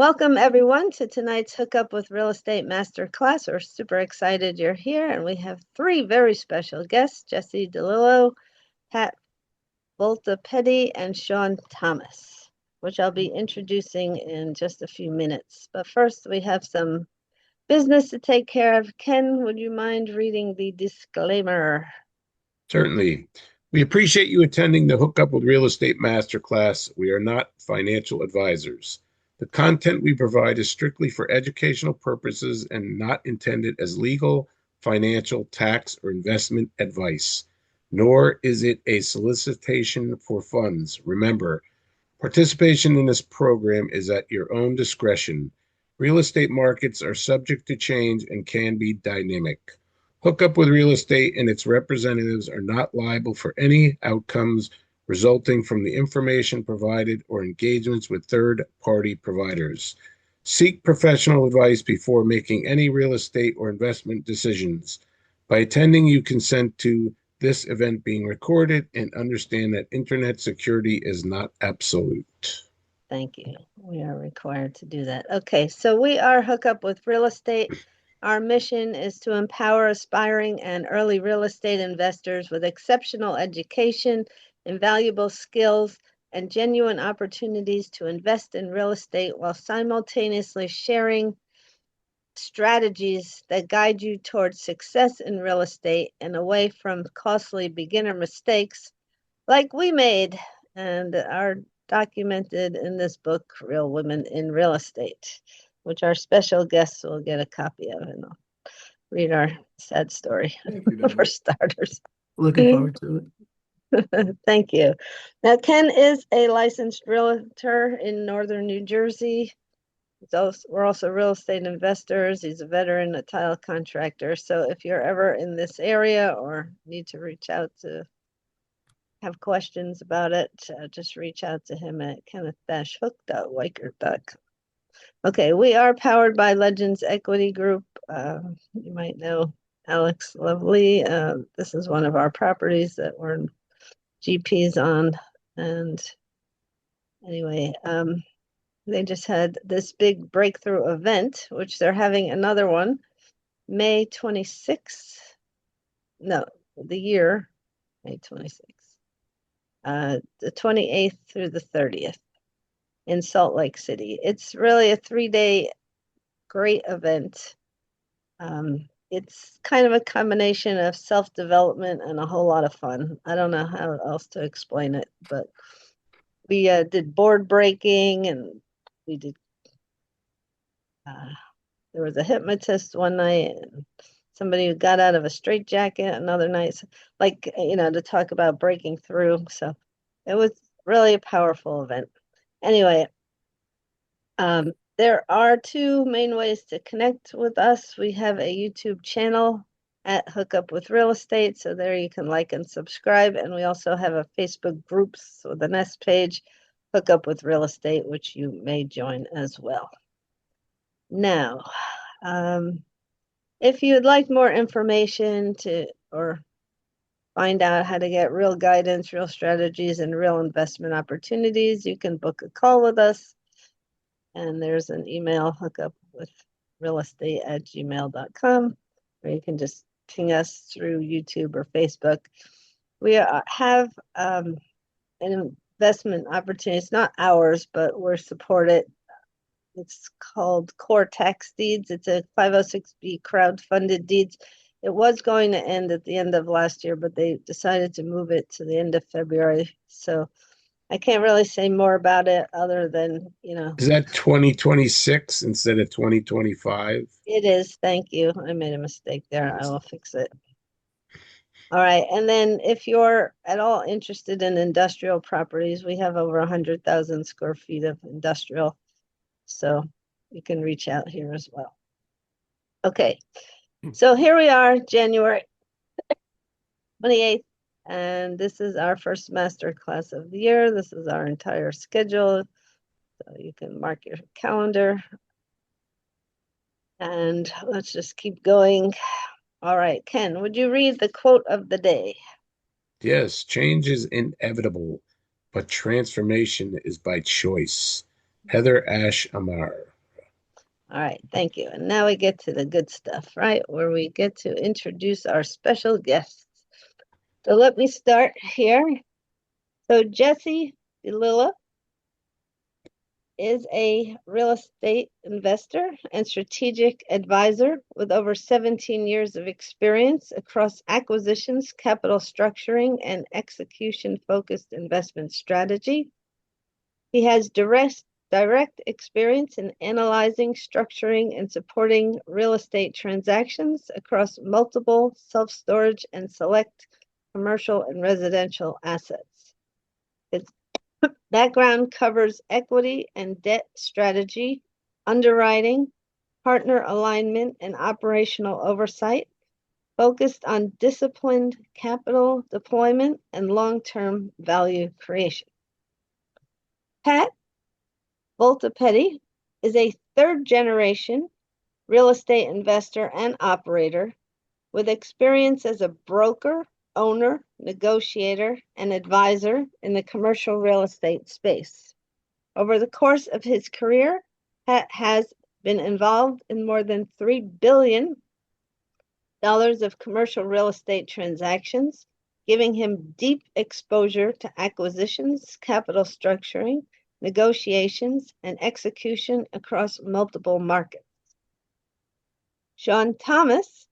Welcome everyone to tonight's Hookup with Real Estate Masterclass. We're super excited you're here, and we have three very special guests, Jesse Di Lillo, Pat Voltapetti, and Shawn Thomas, which I'll be introducing in just a few minutes. But first, we have some business to take care of. Ken, would you mind reading the disclaimer? Certainly. We appreciate you attending the Hookup with Real Estate Masterclass. We are not financial advisors. The content we provide is strictly for educational purposes and not intended as legal, financial, tax, or investment advice, nor is it a solicitation for funds. Remember, participation in this program is at your own discretion. Real estate markets are subject to change and can be dynamic. Hook Up with Real Estate and its representatives are not liable for any outcomes resulting from the information provided or engagements with third-party providers. Seek professional advice before making any real estate or investment decisions. By attending, you consent to this event being recorded and understand that internet security is not absolute. Thank you. We are required to do that. Okay, so we are Hook Up with Real Estate. Our mission is to empower aspiring and early real estate investors with exceptional education, invaluable skills, and genuine opportunities to invest in real estate while simultaneously sharing strategies that guide you towards success in real estate and away from costly beginner mistakes like we made and are documented in this book, Real Women in Real Estate, which our special guests will get a copy of, and I'll read our sad story Thank you, for Debbie. starters. Looking forward to it. Thank you. Now, Ken is a licensed realtor in northern New Jersey. We're also real estate investors. He's a veteran, a tile contractor. So if you're ever in this area or need to reach out to have questions about it, just reach out to him at kenneth-hook.weichert.com. Okay, we are powered by Legends Equity Group. You might know Alex Lovely. This is one of our properties that we're GPs on. And anyway, they just had this big breakthrough event, which they're having another one, May 26th. No, the year, May 26th. The 28th through the 30th in Salt Lake City. It's really a 3-day great event. It's kind of a combination of self-development and a whole lot of fun. I don't know how else to explain it, but we did board breaking, and we did there was a hypnotist one night, and somebody who got out of a straitjacket another night, like, to talk about breaking through. So it was really a powerful event. Anyway, there are two main ways to connect with us. We have a YouTube channel at Hook Up with Real Estate, so there you can like and subscribe. And we also have a Facebook groups with an S page, Hook Up with Real Estate, which you may join as well. Now, if you'd like more information or find out how to get real guidance, real strategies, and real investment opportunities, you can book a call with us. And there's an email, hookupwithrealestate@gmail.com, or you can just ping us through YouTube or Facebook. We have an investment opportunity. It's not ours, but we're supported. It's called Core Tax Deeds. It's a 506B crowd-funded deeds. It was going to end at the end of last year, but they decided to move it to the end of February. So I can't really say more about it other than, Is that 2026 instead of 2025? it is. Thank you. I made a mistake there. I will fix it. All right. And then if you're at all interested in industrial properties, we have over 100,000 square feet of industrial. So you can reach out here as well. Okay. So here we are, January 28th. And this is our first master class of the year. This is our entire schedule. So you can mark your calendar. And let's just keep going. All right, Ken, would you read the quote of the day? Yes, change is inevitable, but transformation is by choice. Heather Ash Amar. All right, thank you. And now we get to the good stuff, right? Where we get to introduce our special guests. So let me start here. So Jesse Di Lillo is a real estate investor and strategic advisor with over 17 years of experience across acquisitions, capital structuring, and execution-focused investment strategy. He has direct experience in analyzing, structuring, and supporting real estate transactions across multiple self-storage and select commercial and residential assets. His background covers equity and debt strategy, underwriting, partner alignment, and operational oversight, focused on disciplined capital deployment and long-term value creation. Pat Voltapetti is a third-generation real estate investor and operator with experience as a broker, owner, negotiator, and advisor in the commercial real estate space. Over the course of his career, Pat has been involved in more than $3 billion of commercial real estate transactions, giving him deep exposure to acquisitions, capital structuring, negotiations, and execution across multiple markets. Shawn Thomas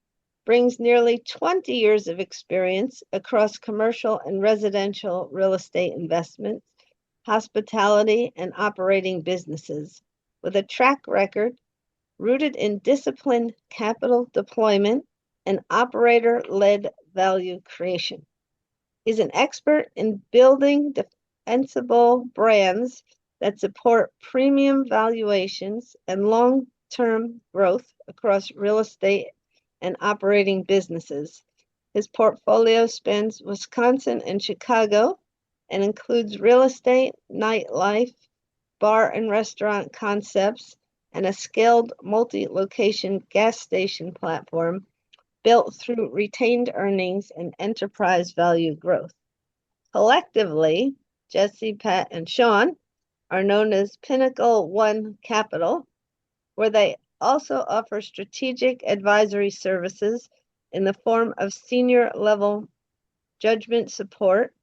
brings nearly 20 years of experience across commercial and residential real estate investments, hospitality, and operating businesses, with a track record rooted in disciplined capital deployment and operator-led value creation. He's an expert in building defensible brands that support premium valuations and long-term growth across real estate and operating businesses. His portfolio spans Wisconsin and Chicago and includes real estate, nightlife, bar and restaurant concepts, and a scaled multi-location gas station platform built through retained earnings and enterprise value growth. Collectively, Jesse, Pat, and Shawn are known as Pinnacle One Capital, where they also offer strategic advisory services in the form of senior level judgment support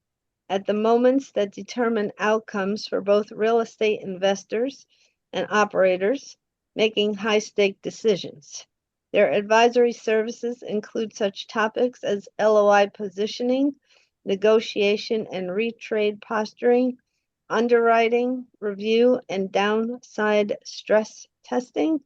at the moments that determine outcomes for both real estate investors and operators making high-stake decisions. Their advisory services include such topics as LOI positioning, negotiation and retrade posturing, underwriting, review and downside stress testing,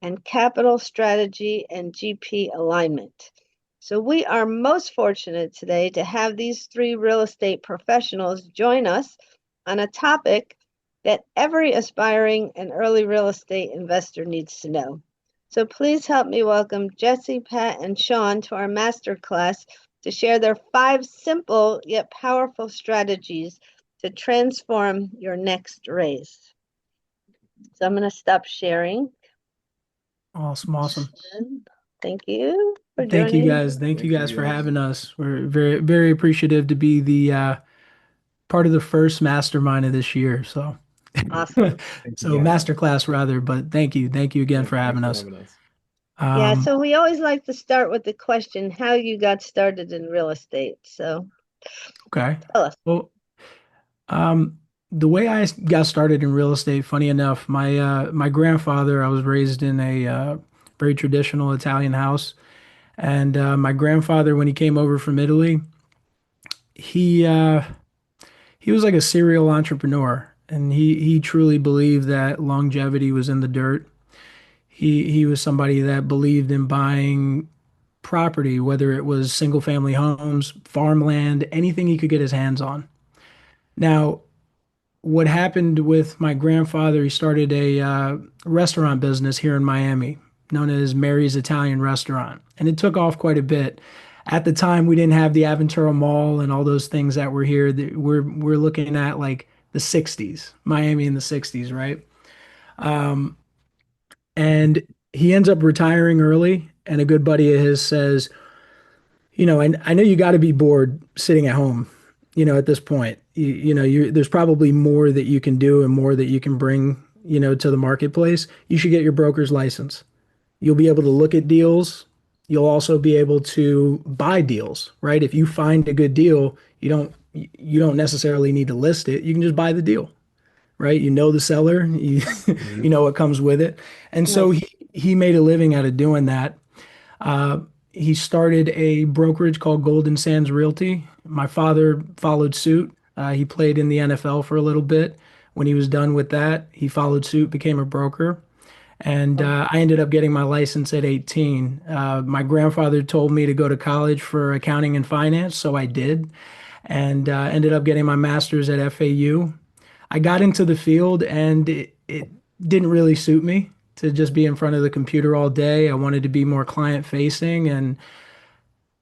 and capital strategy and GP alignment. So we are most fortunate today to have these three real estate professionals join us on a topic that every aspiring and early real estate investor needs to know. So please help me welcome Jesse, Pat, and Shawn to our masterclass to share their 5 simple yet powerful strategies to transform your next raise. So I'm going to stop sharing. Awesome. Thank you for Thank you joining. guys. Thank you guys for having us. We're very, very appreciative to be the part of the first mastermind of this year. So Awesome. so masterclass rather, but thank you. Thank you again for having us. Yeah, so we always like to start with the question, how you got started in real estate. So Okay. tell us. Well, the way I got started in real estate, funny enough, my grandfather, I was raised in a very traditional Italian house, and my grandfather, when he came over from Italy, he he was like a serial entrepreneur, and he truly believed that longevity was in the dirt. He was somebody that believed in buying property, whether it was single family homes, farmland, anything he could get his hands on. Now, what happened with my grandfather, he started a restaurant business here in Miami, known as Mary's Italian Restaurant, and it took off quite a bit. At the time, we didn't have the Aventura Mall and all those things that were here. We're looking at like the '60s, Miami in the '60s, right? And he ends up retiring early, and a good buddy of his says, I know you got to be bored sitting at home, at this point. There's probably more that you can do and more that you can bring to the marketplace, you should get your broker's license. You'll be able to look at deals. You'll also be able to buy deals, right? If you find a good deal, you don't necessarily need to list it. You can just buy the deal, right? You know the seller, you Mhm. know what comes with it. And so Nice. he made a living out of doing that. Uh, he started a brokerage called Golden Sands Realty. My father followed suit. He played in the NFL for a little bit. When he was done with that, he followed suit, became a broker. And Oh, I ended up getting my license at 18. My grandfather told me to go to college for accounting and finance, so I did, and ended up getting my master's at FAU. I got into the field, and it didn't really suit me to just be in front of the computer all day. I wanted to be more client facing, and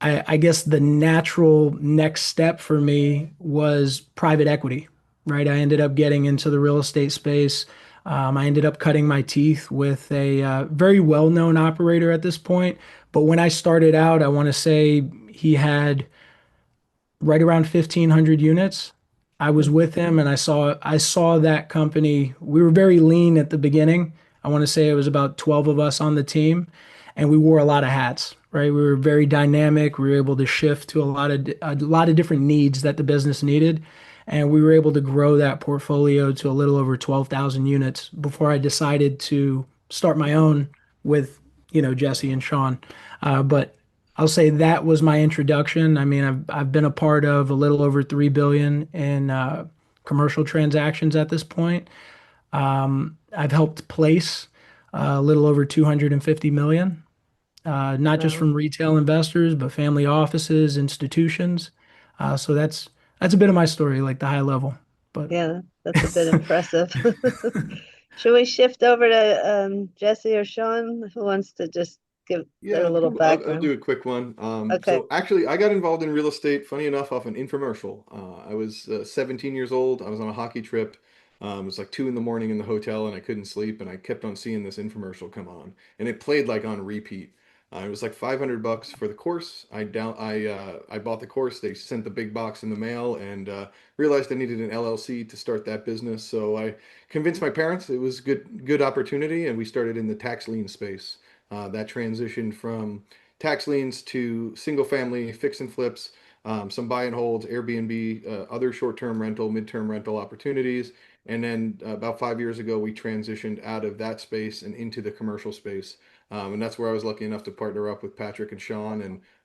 I guess the natural next step for me was private equity, right? I ended up getting into the real estate space. I ended up cutting my teeth with a very well-known operator at this point. But when I started out, I want to say he had right around 1,500 units. I was mm, with him and I saw that company. We were very lean at the beginning. I want to say it was about 12 of us on the team and we wore a lot of hats, right? We were very dynamic. We were able to shift to a lot of different needs that the business needed. And we were able to grow that portfolio to a little over 12,000 units before I decided to start my own with, Jesse and Shawn. But I'll say that was my introduction. I mean, I've been a part of a little over 3 billion in commercial transactions at this point. I've helped place a little over 250 million, not just wow. from retail investors, but family offices, institutions. So that's a bit of my story, like the high level. But Yeah, that's a bit impressive. Should we shift over to Jesse or Sean? Who wants to just give their Yeah, little cool. I'll do background? a quick one. Okay. So actually, I got involved in real estate, funny enough, off an infomercial. I was 17 years old. I was on a hockey trip. It was like 2 in the morning in the hotel, and I couldn't sleep. And I kept on seeing this infomercial come on, and it played like on repeat. It was like $500 for the course. I bought the course. They sent the big box in the mail, and realized I needed an LLC to start that business. So I convinced my parents it was good opportunity, and we started in the tax lien space. That transitioned from tax liens to single family fix and flips, some buy and holds, Airbnb, other short term rental, midterm rental opportunities. And then about 5 years ago, we transitioned out of that space and into the commercial space. And that's where I was lucky enough to partner up with Patrick and Sean.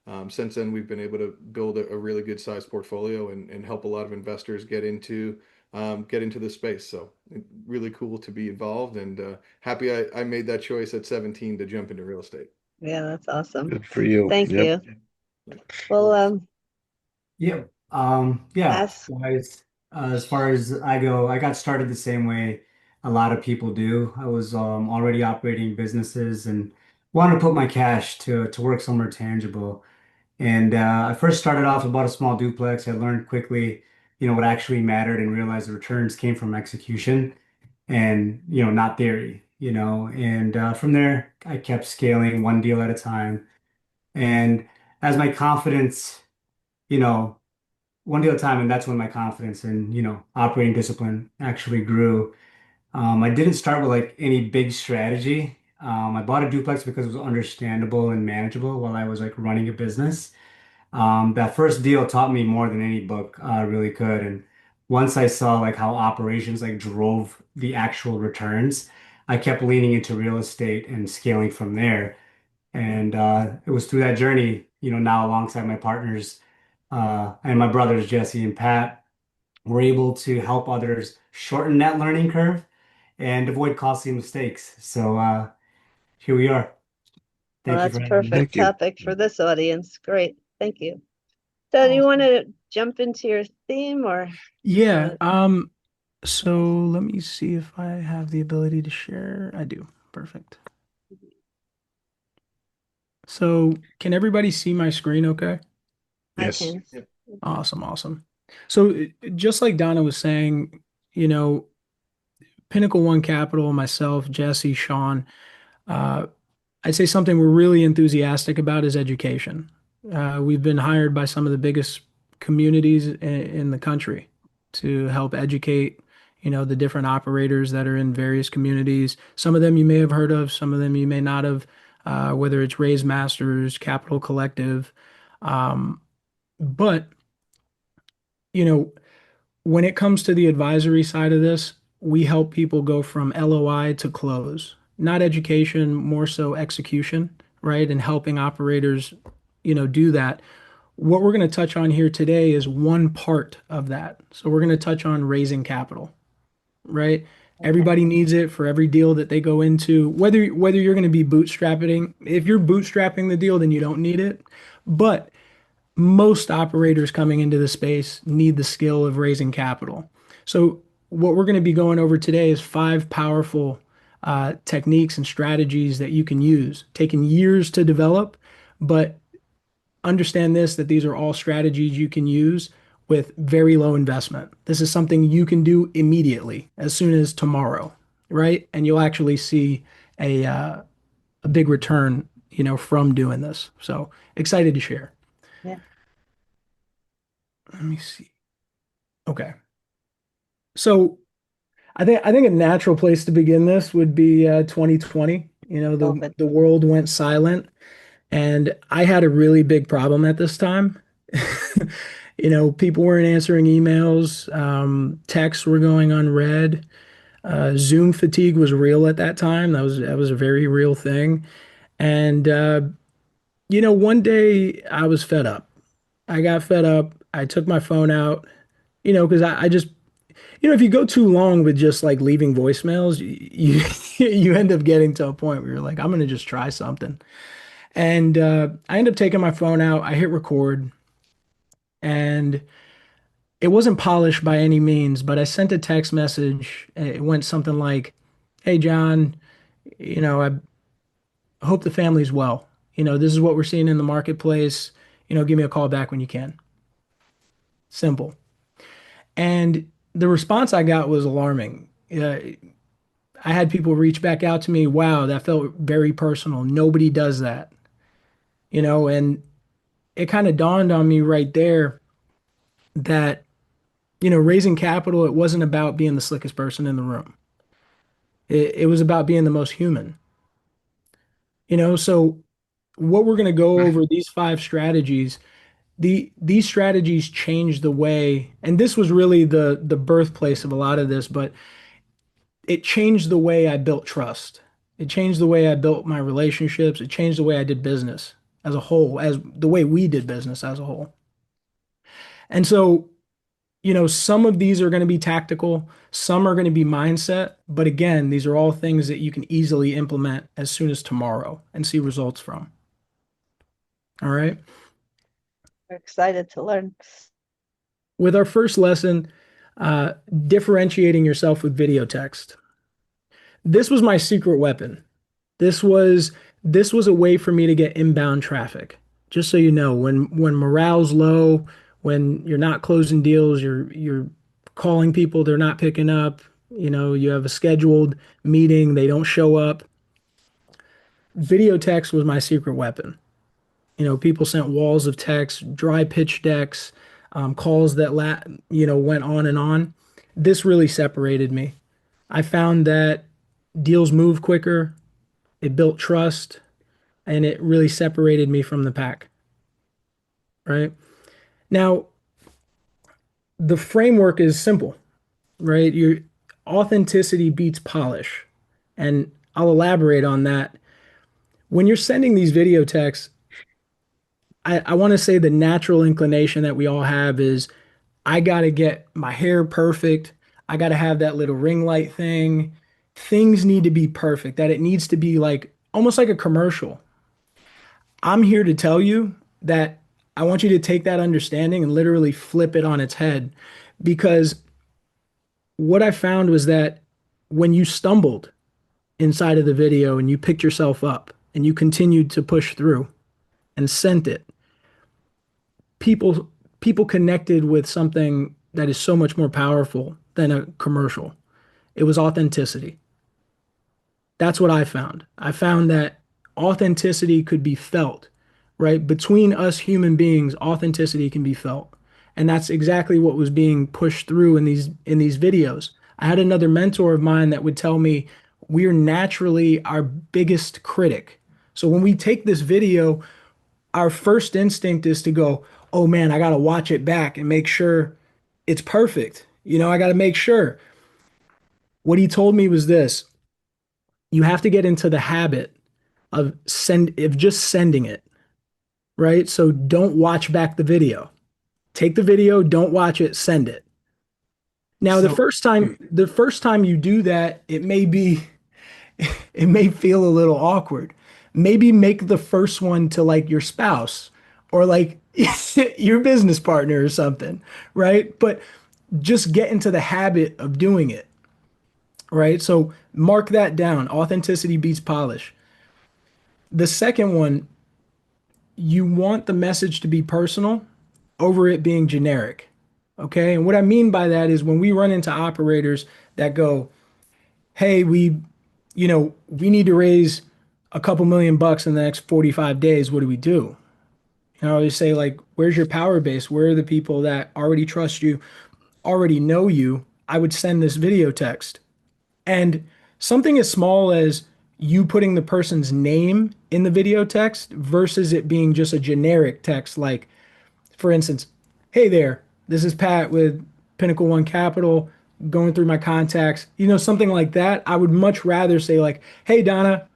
And since then, we've been able to build a really good sized portfolio and help a lot of investors get into the space. So really cool to be involved and happy I made that choice at 17 to jump into real estate. Yeah, that's awesome. Good for you. Thank Yep. you. Of Well, course. Yeah. Yeah. ask. Guys, as far as I go, I got started the same way a lot of people do. I was already operating businesses and wanted to put my cash to work somewhere tangible. And I first started off and bought a small duplex. I learned quickly, what actually mattered and realized the returns came from execution and, not theory, And from there, I kept scaling one deal at a time. And as my confidence, you know, one deal at a time, and that's when my confidence and operating discipline actually grew. I didn't start with like any big strategy. I bought a duplex because it was understandable and manageable while I was like running a business. That first deal taught me more than any book really could. And once I saw like how operations like drove the actual returns, I kept leaning into real estate and scaling from there. And it was through that journey, now alongside my partners and my brothers, Jesse and Pat, we're able to help others shorten that learning curve and avoid costly mistakes. So here we are. Well, Thank you that's for a having me. perfect Thank you. topic for this audience. Great. Thank you. So do you want awesome. to jump into your theme or Yeah. uh, So let me see if I have the ability to share. I do. Perfect. So can everybody see my screen okay? I Yes. can. Yep. Awesome, awesome. So just like Donna was saying, you know, Pinnacle One Capital, myself, Jesse, Sean, uh, I'd say something we're really enthusiastic about is education. We've been hired by some of the biggest communities in the country to help educate, the different operators that are in various communities. Some of them you may have heard of, some of them you may not have, whether it's Raise Masters, Capital Collective. Um, but, you know, when it comes to the advisory side of this, we help people go from LOI to close, not education, more so execution, right? And helping operators, do that. What we're going to touch on here today is one part of that. So we're going to touch on raising capital, right? Okay. Everybody needs it for every deal that they go into. Whether you're going to be bootstrapping, if you're bootstrapping the deal, then you don't need it. But most operators coming into the space need the skill of raising capital. So what we're going to be going over today is five powerful techniques and strategies that you can use, taking years to develop, but understand this, that these are all strategies you can use with very low investment. This is something you can do immediately, as soon as tomorrow, right? And you'll actually see a big return, from doing this. So excited to share. Yeah. Let me see. Okay. So I think a natural place to begin this would be 2020. The COVID. the world went silent, and I had a really big problem at this time. People weren't answering emails, texts were going unread. Zoom fatigue was real at that time. That was a very real thing. And one day I was fed up. I got fed up. I took my phone out, because I just, if you go too long with just like leaving voicemails, you you end up getting to a point where you're like, I'm gonna just try something. And I end up taking my phone out. I hit record, and it wasn't polished by any means, but I sent a text message. It went something like, "Hey John, I hope the family's well. This is what we're seeing in the marketplace. Give me a call back when you can." Simple. And the response I got was alarming. I had people reach back out to me. Wow, that felt very personal. Nobody does that, and it kind of dawned on me right there that, raising capital, it wasn't about being the slickest person in the room. It was about being the most human, so what we're going to go over these five strategies, these strategies changed the way, and this was really the birthplace of a lot of this, but it changed the way I built trust. It changed the way I built my relationships. It changed the way I did business as a whole, as the way we did business as a whole. And so, some of these are going to be tactical, some are going to be mindset, but again, these are all things that you can easily implement as soon as tomorrow and see results from. All right. We're excited to learn. With our first lesson, uh, differentiating yourself with video text. This was my secret weapon. This was this was a way for me to get inbound traffic. Just so you know, when morale's low, when you're not closing deals, you're calling people, they're not picking up, you have a scheduled meeting, they don't show up. Video text was my secret weapon. People sent walls of text, dry pitch decks, calls that went on and on. This really separated me. I found that deals move quicker, it built trust, and it really separated me from the pack, right? Now, the framework is simple, right? Your authenticity beats polish. And I'll elaborate on that. When you're sending these video texts, I want to say the natural inclination that we all have is I got to get my hair perfect. I got to have that little ring light thing. Things need to be perfect, that it needs to be like almost like a commercial. I'm here to tell you that I want you to take that understanding and literally flip it on its head, because what I found was that when you stumbled inside of the video and you picked yourself up and you continued to push through and sent it, people connected with something that is so much more powerful than a commercial. It was authenticity. That's what I found. I found that authenticity could be felt, right? Between us human beings, authenticity can be felt. And that's exactly what was being pushed through in these videos. I had another mentor of mine that would tell me we're naturally our biggest critic. So when we take this video, our first instinct is to go, oh man, I got to watch it back and make sure it's perfect. I got to make sure. What he told me was this: you have to get into the habit of just sending it, right? So don't watch back the video. Take the video, don't watch it, send it. Now, the So, first time, the first time you do that, it may feel a little awkward. Maybe make the first one to like your spouse or like your business partner or something, right? But just get into the habit of doing it, right? So mark that down. Authenticity beats polish. The second one, you want the message to be personal over it being generic. Okay. And what I mean by that is when we run into operators that go, hey, we need to raise a couple $1 million in the next 45 days. What do we do? I always say, like, where's your power base? Where are the people that already trust you, already know you? I would send this video text. And something as small as you putting the person's name in the video text versus it being just a generic text, like, for instance, hey there, this is Pat with Pinnacle One Capital, going through my contacts, something like that. I would much rather say, like, hey, Donna,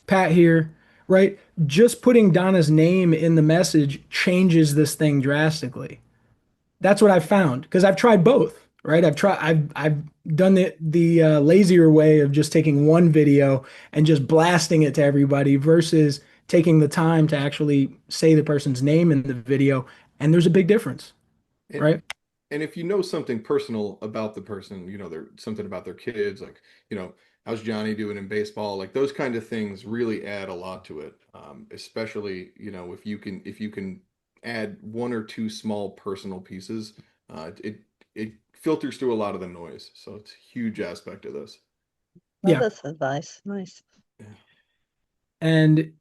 Pat here, right? Just putting Donna's name in the message changes this thing drastically. That's what I've found because I've tried both, right? I've done the lazier way of just taking one video and just blasting it to everybody versus taking the time to actually say the person's name in the video, and there's a big difference, And right? and if you know something personal about the person, they're something about their kids, like, how's Johnny doing in baseball? Like those kind of things really add a lot to it. Especially, if you can add one or two small personal pieces, it filters through a lot of the noise. So it's a huge aspect of this. Well, Yeah. that's advice. Nice. Yeah. And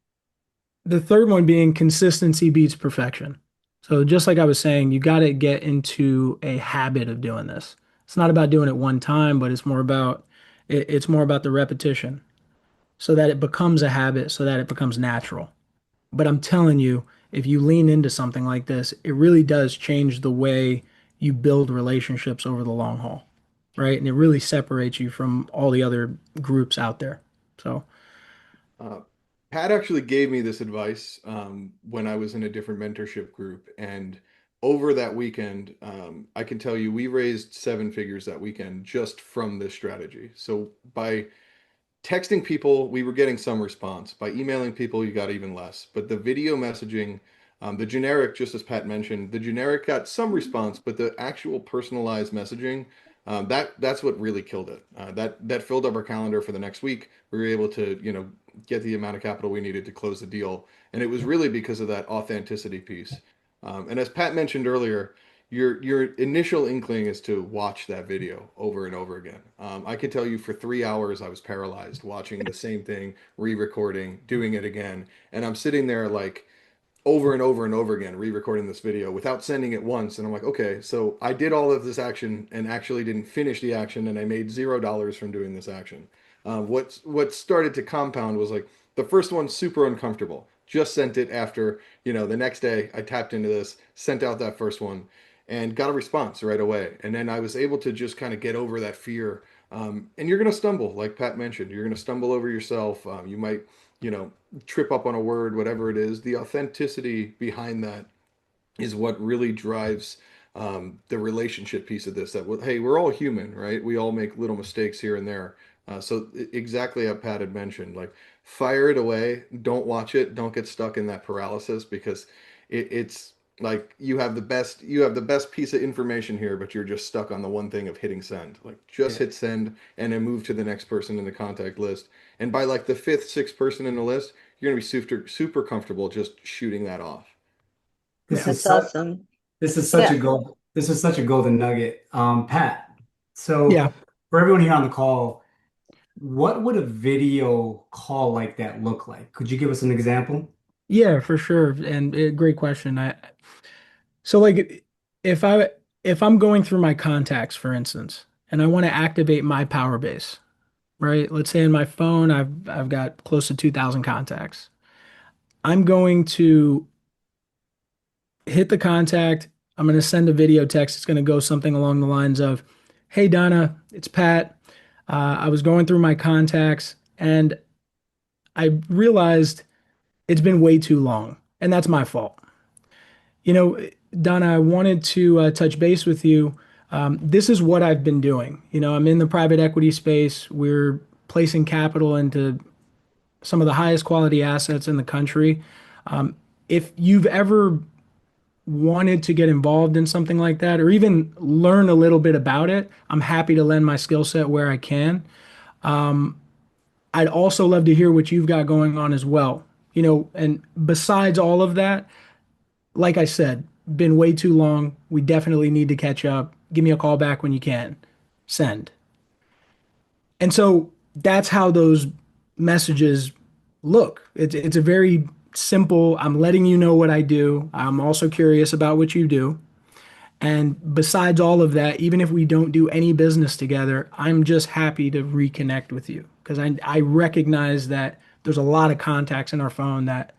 the third one being consistency beats perfection. So just like I was saying, you got to get into a habit of doing this. It's not about doing it one time, but it's more about the repetition so that it becomes a habit, so that it becomes natural. But I'm telling you, if you lean into something like this, it really does change the way you build relationships over the long haul, right? And it really separates you from all the other groups out there. So, Uh, Pat actually gave me this advice when I was in a different mentorship group. And over that weekend, I can tell you we raised seven figures that weekend just from this strategy. So by texting people, we were getting some response. By emailing people, you got even less. But the video messaging, the generic, just as Pat mentioned, the generic got some response, but the actual personalized messaging, that's what really killed it. That filled up our calendar for the next week. We were able to, get the amount of capital we needed to close the deal, and it was really because of that authenticity piece. And as Pat mentioned earlier, your initial inkling is to watch that video over and over again. I could tell you for 3 hours I was paralyzed watching the same thing, re-recording, doing it again, and I'm sitting there like over and over and over again, re-recording this video without sending it once. And I'm like, okay, so I did all of this action and actually didn't finish the action, and I made $0 from doing this action. What started to compound was like the first one super uncomfortable. Just sent it after, the next day I tapped into this, sent out that first one, and got a response right away. And then I was able to just kind of get over that fear. And you're going to stumble, like Pat mentioned. You're going to stumble over yourself. You might, you know, trip up on a word, whatever it is. The authenticity behind that is what really drives the relationship piece of this. That, hey, we're all human, right? We all make little mistakes here and there. Exactly how Pat had mentioned, like fire it away. Don't watch it. Don't get stuck in that paralysis because it's like you have the best piece of information here, but you're just stuck on the one thing of hitting send. Like just yeah. hit send and then move to the next person in the contact list. And by like the fifth, sixth person in the list, you're gonna be super comfortable just shooting that off. this Yeah. is That's such awesome. this is such Yeah. a gold this is such a golden nugget. Pat, so Yeah. for everyone here on the call, what would a video call like that look like? Could you give us an example? Yeah, for sure. And great question. So like if I'm going through my contacts, for instance, and I want to activate my power base, right? Let's say in my phone, I've got close to 2,000 contacts. I'm going to hit the contact. I'm going to send a video text. It's going to go something along the lines of, "Hey Donna, it's Pat. I was going through my contacts and I realized it's been way too long, and that's my fault. You know, Donna, I wanted to touch base with you. This is what I've been doing. You know, I'm in the private equity space. We're placing capital into some of the highest quality assets in the country. If you've ever wanted to get involved in something like that or even learn a little bit about it, I'm happy to lend my skill set where I can. I'd also love to hear what you've got going on as well. You know, and besides all of that, like I said, been way too long. We definitely need to catch up. Give me a call back when you can. Send. And so that's how those messages look. It's a very simple, I'm letting you know what I do. I'm also curious about what you do. And besides all of that, even if we don't do any business together, I'm just happy to reconnect with you because I recognize that there's a lot of contacts in our phone that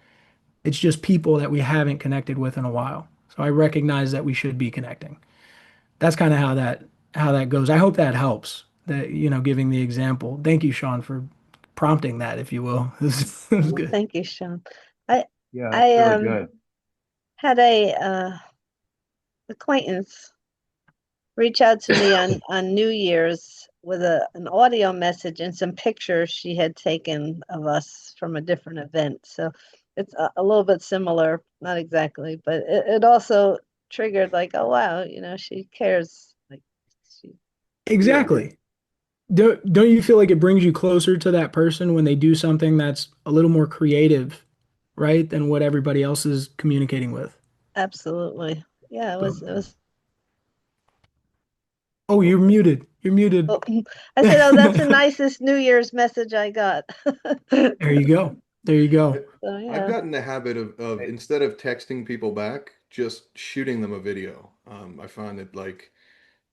it's just people that we haven't connected with in a while. So I recognize that we should be connecting. That's kind of how that goes. I hope that helps. That giving the example. Thank you, Shawn, for prompting that, if you will. This was good. Thank you, Shawn. I Yeah, I it's really good. had a acquaintance reach out to me on New Year's with an audio message and some pictures she had taken of us from a different event. So it's a little bit similar, not exactly, but it also triggered like, oh wow, she cares. Like she, Exactly. Don't you feel like it brings you closer to that person when they do something that's a little more creative, right, than what everybody else is communicating with? absolutely. Yeah, it So, was. oh, you're muted. You're muted. Oh, I said, oh, that's the nicest New Year's message I got. There you go. There you go. So I've yeah, gotten the habit of Hey, instead of texting people back, just shooting them a video. I find that like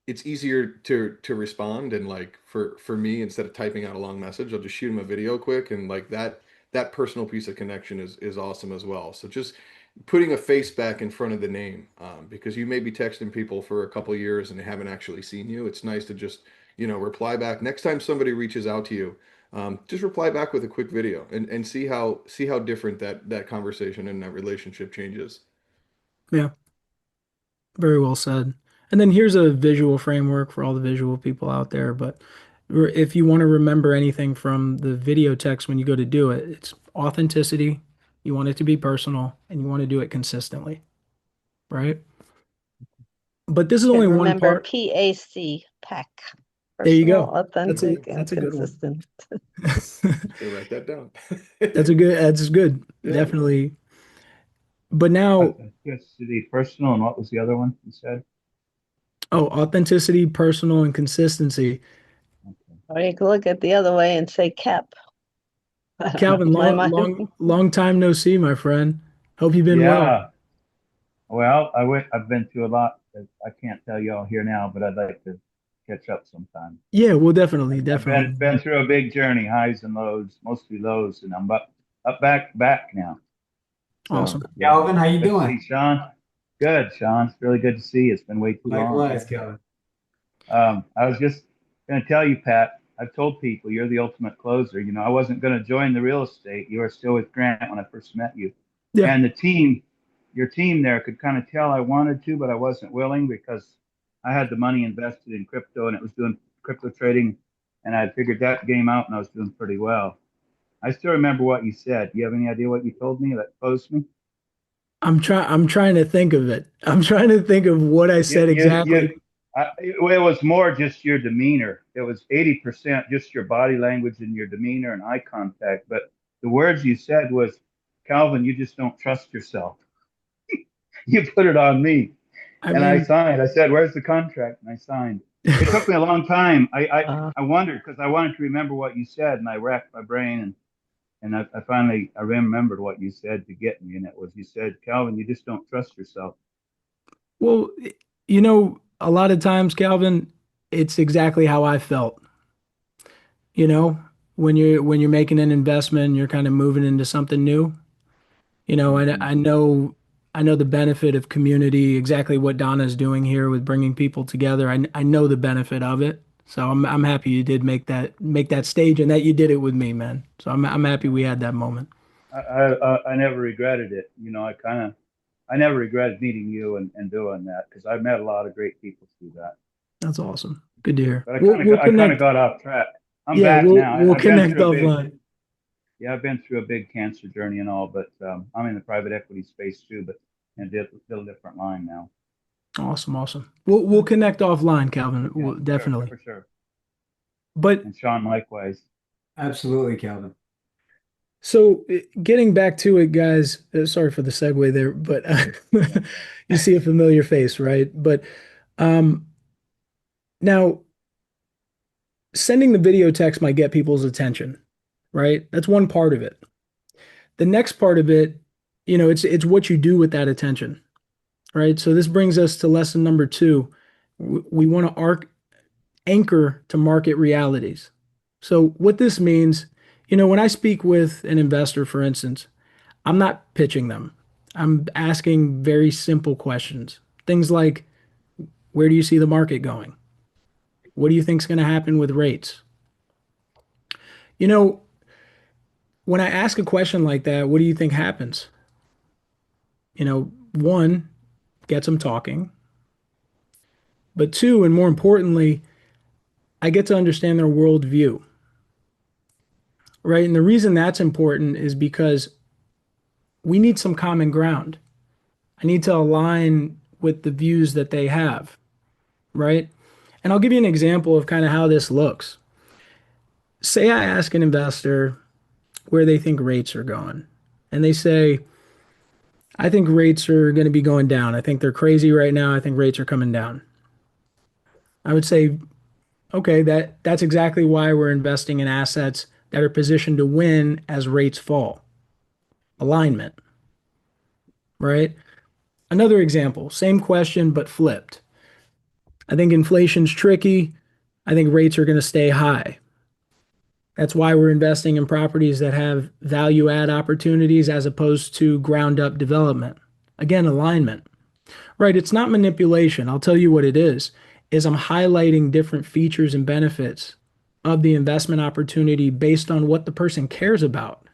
it's easier to respond and like for me instead of typing out a long message, I'll just shoot them a video quick and like that personal piece of connection is awesome as well. So just putting a face back in front of the name because you may be texting people for a couple years and they haven't actually seen you. It's nice to just reply back next time somebody reaches out to you. Just reply back with a quick video and see how different that conversation and that relationship changes. Yeah, very well said. And then here's a visual framework for all the visual people out there. But if you want to remember anything from the video text when you go to do it, it's authenticity. You want it to be personal and you want to do it consistently, right? But this is only one remember part. PAC, PAC, There you personal, go. authentic, and That's a good one. consistent. They write that down. That's good. Yeah. Definitely. But now, Authenticity, personal, and what was the other one you said? authenticity, personal, and consistency. Okay. Or you can look at the other way and say CAP. Calvin, My long, mind. long time no see, my friend. Hope you've been well. Yeah. Well, I've been through a lot that I can't tell you all here now, but I'd like to catch up sometime. Yeah, well, definitely, I've definitely. been through a big journey, highs and lows, mostly lows, and I'm up back now. So Awesome. yeah, Calvin, how you good to doing? see Shawn. Good, Shawn. It's really good to see you. It's been way too long. Likewise, Calvin. I was just going to tell you, Pat, I've told people you're the ultimate closer. You know, I wasn't going to join the real estate. You were still with Grant when I first met you. Yeah. And your team there could kind of tell I wanted to, but I wasn't willing because I had the money invested in crypto and it was doing crypto trading. And I had figured that game out and I was doing pretty well. I still remember what you said. Do you have any idea what you told me that closed me? I'm trying to think of it. I'm trying to think of what I said exactly. It was more just your demeanor. It was 80% just your body language and your demeanor and eye contact. But the words you said was, Calvin, you just don't trust yourself. You put it on me. I And I mean, signed. I said, where's the contract? And I signed. It took me a long time. I wondered because I wanted to remember what you said and I racked my brain and I finally I remembered what you said to get me. And it was you said, Calvin, you just don't trust yourself. well, a lot of times, Calvin, it's exactly how I felt. You know, when you're making an investment, you're kind of moving into something new. Mhm. I know the benefit of community, exactly what Donna's doing here with bringing people together. I know the benefit of it. So I'm happy you did make that stage and that you did it with me, man. So I'm happy we had that moment. I never regretted it. I never regretted meeting you and doing that because I've met a lot of great people through that. That's awesome. Good to hear. But We'll I kind of connect. got off track. I'm Yeah, back now. we'll I've been connect through a big offline. yeah, I've been through a big cancer journey and all, but I'm in the private equity space too, but in a little different line now. Awesome, awesome. We'll connect offline, Calvin. Yeah, sure, Definitely. for sure. But And Sean likewise. Absolutely, Calvin. so getting back to it, guys, sorry for the segue there, but Yeah. you see a familiar face, right? But um, now sending the video text might get people's attention, right? That's one part of it. The next part of it, it's what you do with that attention, right? So this brings us to lesson number two. We want to anchor to market realities. So what this means, when I speak with an investor, for instance, I'm not pitching them. I'm asking very simple questions. Things like, where do you see the market going? What do you think is going to happen with rates? You know, when I ask a question like that, what do you think happens? One, gets them talking, but two, and more importantly, I get to understand their worldview, right? And the reason that's important is because we need some common ground. I need to align with the views that they have, right? And I'll give you an example of kind of how this looks. Say I ask an investor where they think rates are going, and they say, I think rates are going to be going down. I think they're crazy right now. I think rates are coming down. I would say, okay, that's exactly why we're investing in assets that are positioned to win as rates fall. Alignment, right? Another example, same question but flipped. I think inflation's tricky. I think rates are going to stay high. That's why we're investing in properties that have value add opportunities as opposed to ground up development. Again, alignment. Right, it's not manipulation. I'll tell you what it is I'm highlighting different features and benefits of the investment opportunity based on what the person cares about,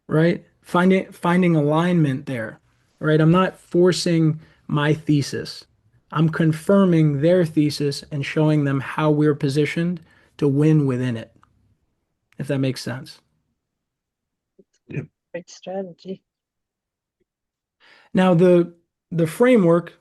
right? Finding alignment there, right? I'm not forcing my thesis. I'm confirming their thesis and showing them how we're positioned to win within it, if that makes sense. Yep. Great strategy. Now the framework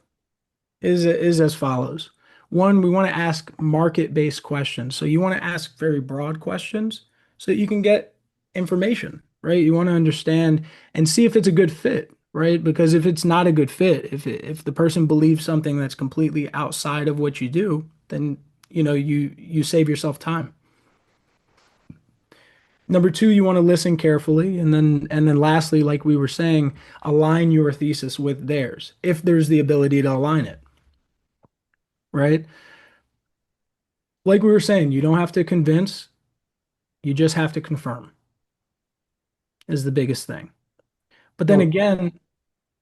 is as follows. One, we want to ask market-based questions. So you want to ask very broad questions so that you can get information, right? You want to understand and see if it's a good fit, right? Because if it's not a good fit, if the person believes something that's completely outside of what you do, then you save yourself time. Number two, you want to listen carefully, and then lastly, like we were saying, align your thesis with theirs if there's the ability to align it, right? Like we were saying, you don't have to convince, you just have to confirm is the biggest thing. But then Oh, again,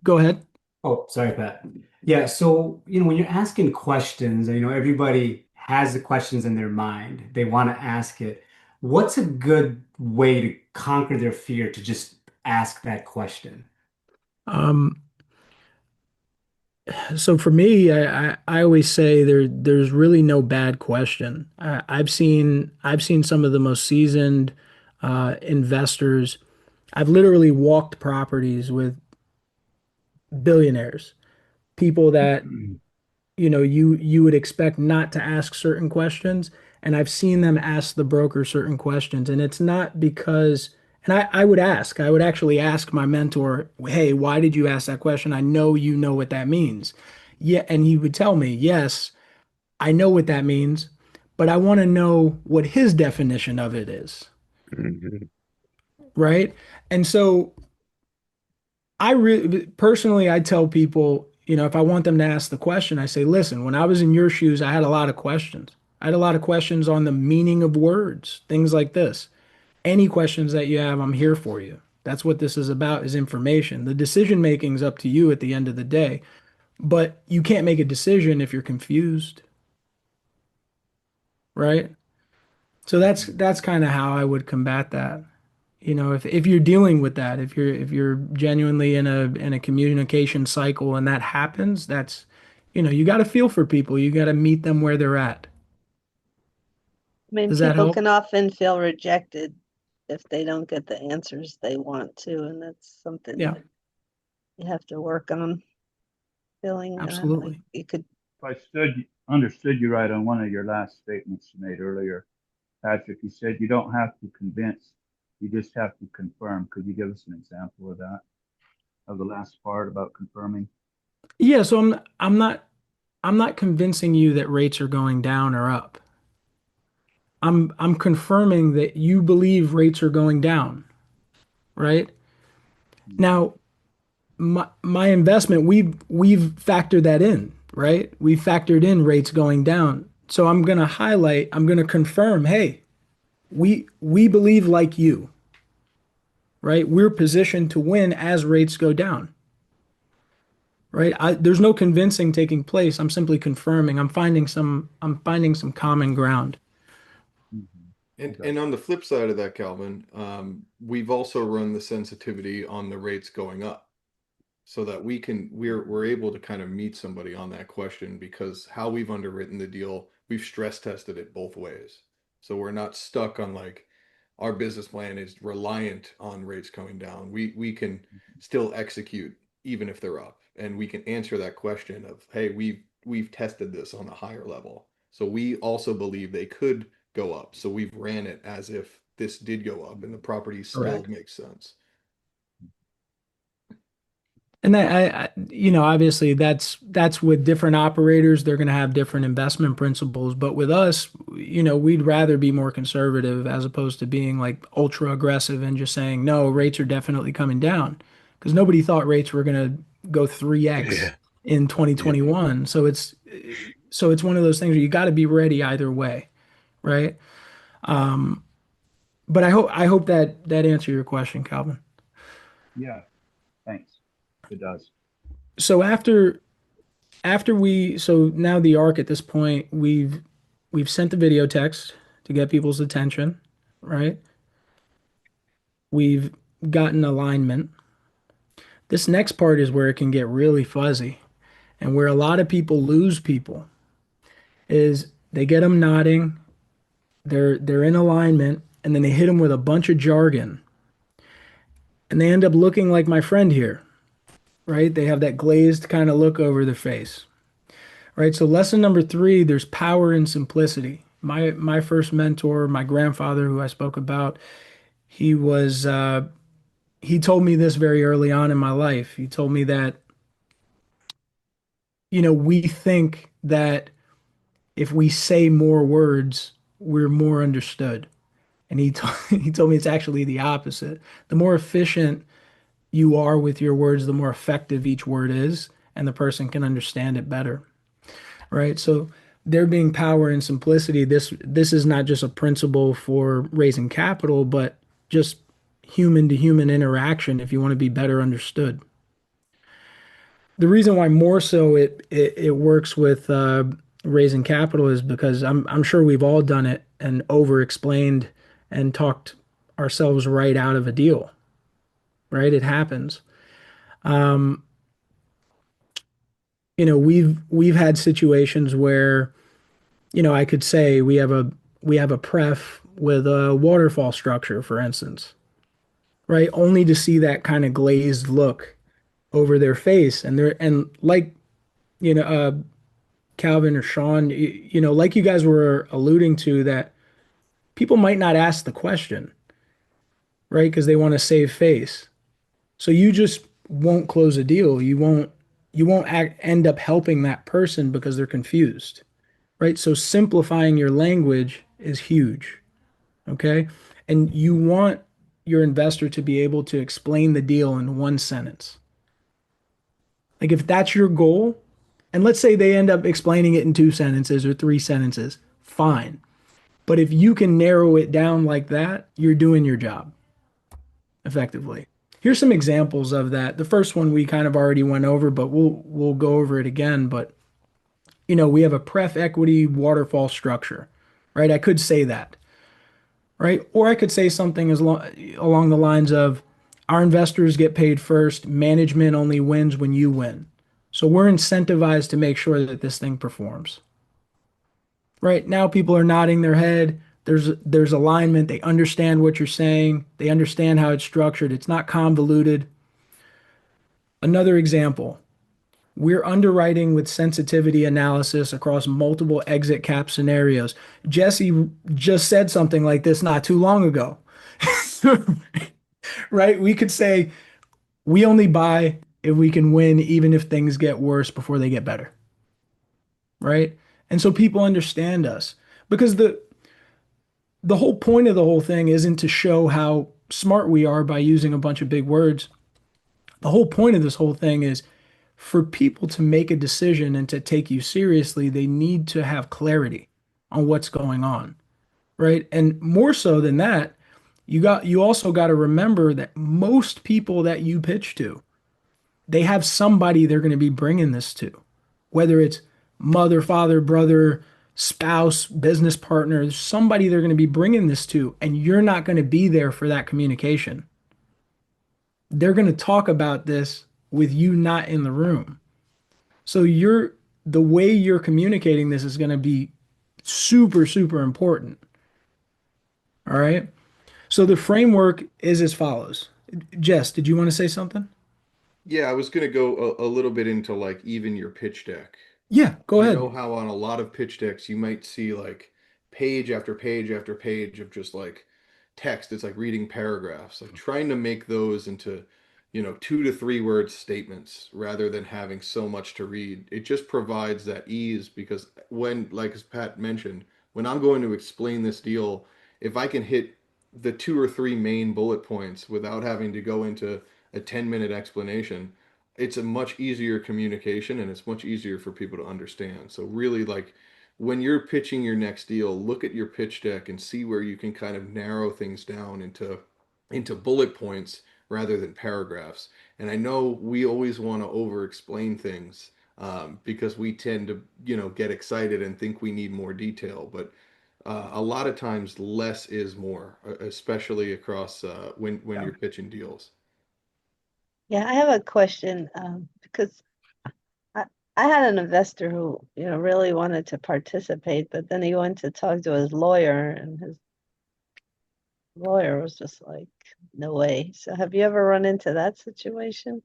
go ahead. oh, sorry, Pat. Yeah, so when you're asking questions, everybody has the questions in their mind. They want to ask it. What's a good way to conquer their fear to just ask that question? Um, so for me, I always say there's really no bad question. I've seen some of the most seasoned investors. I've literally walked properties with billionaires, people that you would expect not to ask certain questions, and I've seen them ask the broker certain questions, and it's not because and I would actually ask my mentor, hey, why did you ask that question? I know you know what that means. Yeah, and he would tell me, yes, I know what that means, but I want to know what his definition of it is, Mhm. right? And so I really personally I tell people if I want them to ask the question, I say, listen, when I was in your shoes, I had a lot of questions. I had a lot of questions on the meaning of words, things like this. Any questions that you have, I'm here for you. That's what this is about, is information. The decision making is up to you at the end of the day, but you can't make a decision if you're confused, right? So that's kind of how I would combat that. If you're dealing with that, if you're genuinely in a communication cycle and that happens, you got to feel for people. You got to meet them where they're at. I mean, Does that people help? can often feel rejected if they don't get the answers they want to, and that's something Yeah, you have to work on feeling like absolutely. you could. If I understood you right on one of your last statements you made earlier, Patrick, you said you don't have to convince, you just have to confirm. Could you give us an example of that, of the last part about confirming? Yeah, so I'm not convincing you that rates are going down or up. I'm confirming that you believe rates are going down, right? Mhm. Now, my investment, we've factored that in, right? We've factored in rates going down. So I'm gonna confirm, hey, we believe like you, right? We're positioned to win as rates go down, right? There's no convincing taking place. I'm simply confirming. I'm finding some common ground. Mhm. And Okay. and on the flip side of that, Calvin, we've also run the sensitivity on the rates going up, so that we're able to kind of meet somebody on that question, because how we've underwritten the deal, we've stress tested it both ways. So we're not stuck on like our business plan is reliant on rates coming down. We can still execute even if they're up, and we can answer that question of, hey, we've tested this on a higher level. So we also believe they could go up. So we've ran it as if this did go up and the property still Correct. makes sense. And that obviously that's with different operators, they're going to have different investment principles. But with us, we'd rather be more conservative as opposed to being like ultra aggressive and just saying, no, rates are definitely coming down. Because nobody thought rates were going to go 3x Yeah. in Yeah. 2021. So it's one of those things where you got to be ready either way, right? But I hope that answered your question, Calvin. Yeah, thanks. It does. So so now the arc at this point, we've sent the video text to get people's attention, right? We've gotten alignment. This next part is where it can get really fuzzy and where a lot of people lose people is they get them nodding, they're in alignment, and then they hit them with a bunch of jargon, and they end up looking like my friend here, right? They have that glazed kind of look over their face. Right. So lesson number three, there's power in simplicity. My first mentor, my grandfather, who I spoke about, he was he told me this very early on in my life. He told me that, we think that if we say more words, we're more understood. And he told me it's actually the opposite. The more efficient you are with your words, the more effective each word is, and the person can understand it better. Right? So there being power and simplicity, this is not just a principle for raising capital, but just human to human interaction if you want to be better understood. The reason why more so it works with raising capital is because I'm sure we've all done it and over explained and talked ourselves right out of a deal, right? It happens. Um, we've had situations where I could say we have a pref with a waterfall structure, for instance, right? Only to see that kind of glazed look over their face, and like you know, Calvin or Sean, like you guys were alluding to, that people might not ask the question, right? Because they want to save face. So you just won't close a deal. You won't end up helping that person because they're confused, right? So simplifying your language is huge. Okay. And you want your investor to be able to explain the deal in one sentence. Like if that's your goal, and let's say they end up explaining it in 2 sentences or 3 sentences, fine. But if you can narrow it down like that, you're doing your job effectively. Here's some examples of that. The first one we kind of already went over, but we'll go over it again. But we have a pref equity waterfall structure, right? I could say that, right? Or I could say something along the lines of our investors get paid first, management only wins when you win. So we're incentivized to make sure that this thing performs. Right now, people are nodding their head. There's alignment. They understand what you're saying. They understand how it's structured. It's not convoluted. Another example, we're underwriting with sensitivity analysis across multiple exit cap scenarios. Jesse just said something like this not too long ago, right? We could say we only buy if we can win, even if things get worse before they get better, right? And so people understand us because the whole point of the whole thing isn't to show how smart we are by using a bunch of big words. The whole point of this whole thing is for people to make a decision and to take you seriously, they need to have clarity on what's going on, right? And more so than that, you also got to remember that most people that you pitch to, they have somebody they're going to be bringing this to, whether it's mother, father, brother, spouse, business partner, somebody they're going to be bringing this to, and you're not going to be there for that communication. They're going to talk about this with you not in the room. So the way you're communicating this is going to be super, super important. All right. So the framework is as follows. Jess, did you want to say something? Yeah, I was going to go a little bit into like even your pitch deck. Yeah, go You know ahead. how on a lot of pitch decks you might see like page after page after page of just like text. It's like reading paragraphs, like trying to make those into, 2 to 3 word statements rather than having so much to read. It just provides that ease because when, like as Pat mentioned, when I'm going to explain this deal, if I can hit the 2 or 3 main bullet points without having to go into a 10-minute explanation, it's a much easier communication and it's much easier for people to understand. So really like when you're pitching your next deal, look at your pitch deck and see where you can kind of narrow things down into bullet points rather than paragraphs. And I know we always want to over explain things because we tend to, get excited and think we need more detail. But a lot of times less is more, especially across when Yeah. you're pitching deals. Yeah, I have a question because I, I had an investor who, really wanted to participate, but then he went to talk to his lawyer, and his lawyer was just like, no way. So have you ever run into that situation?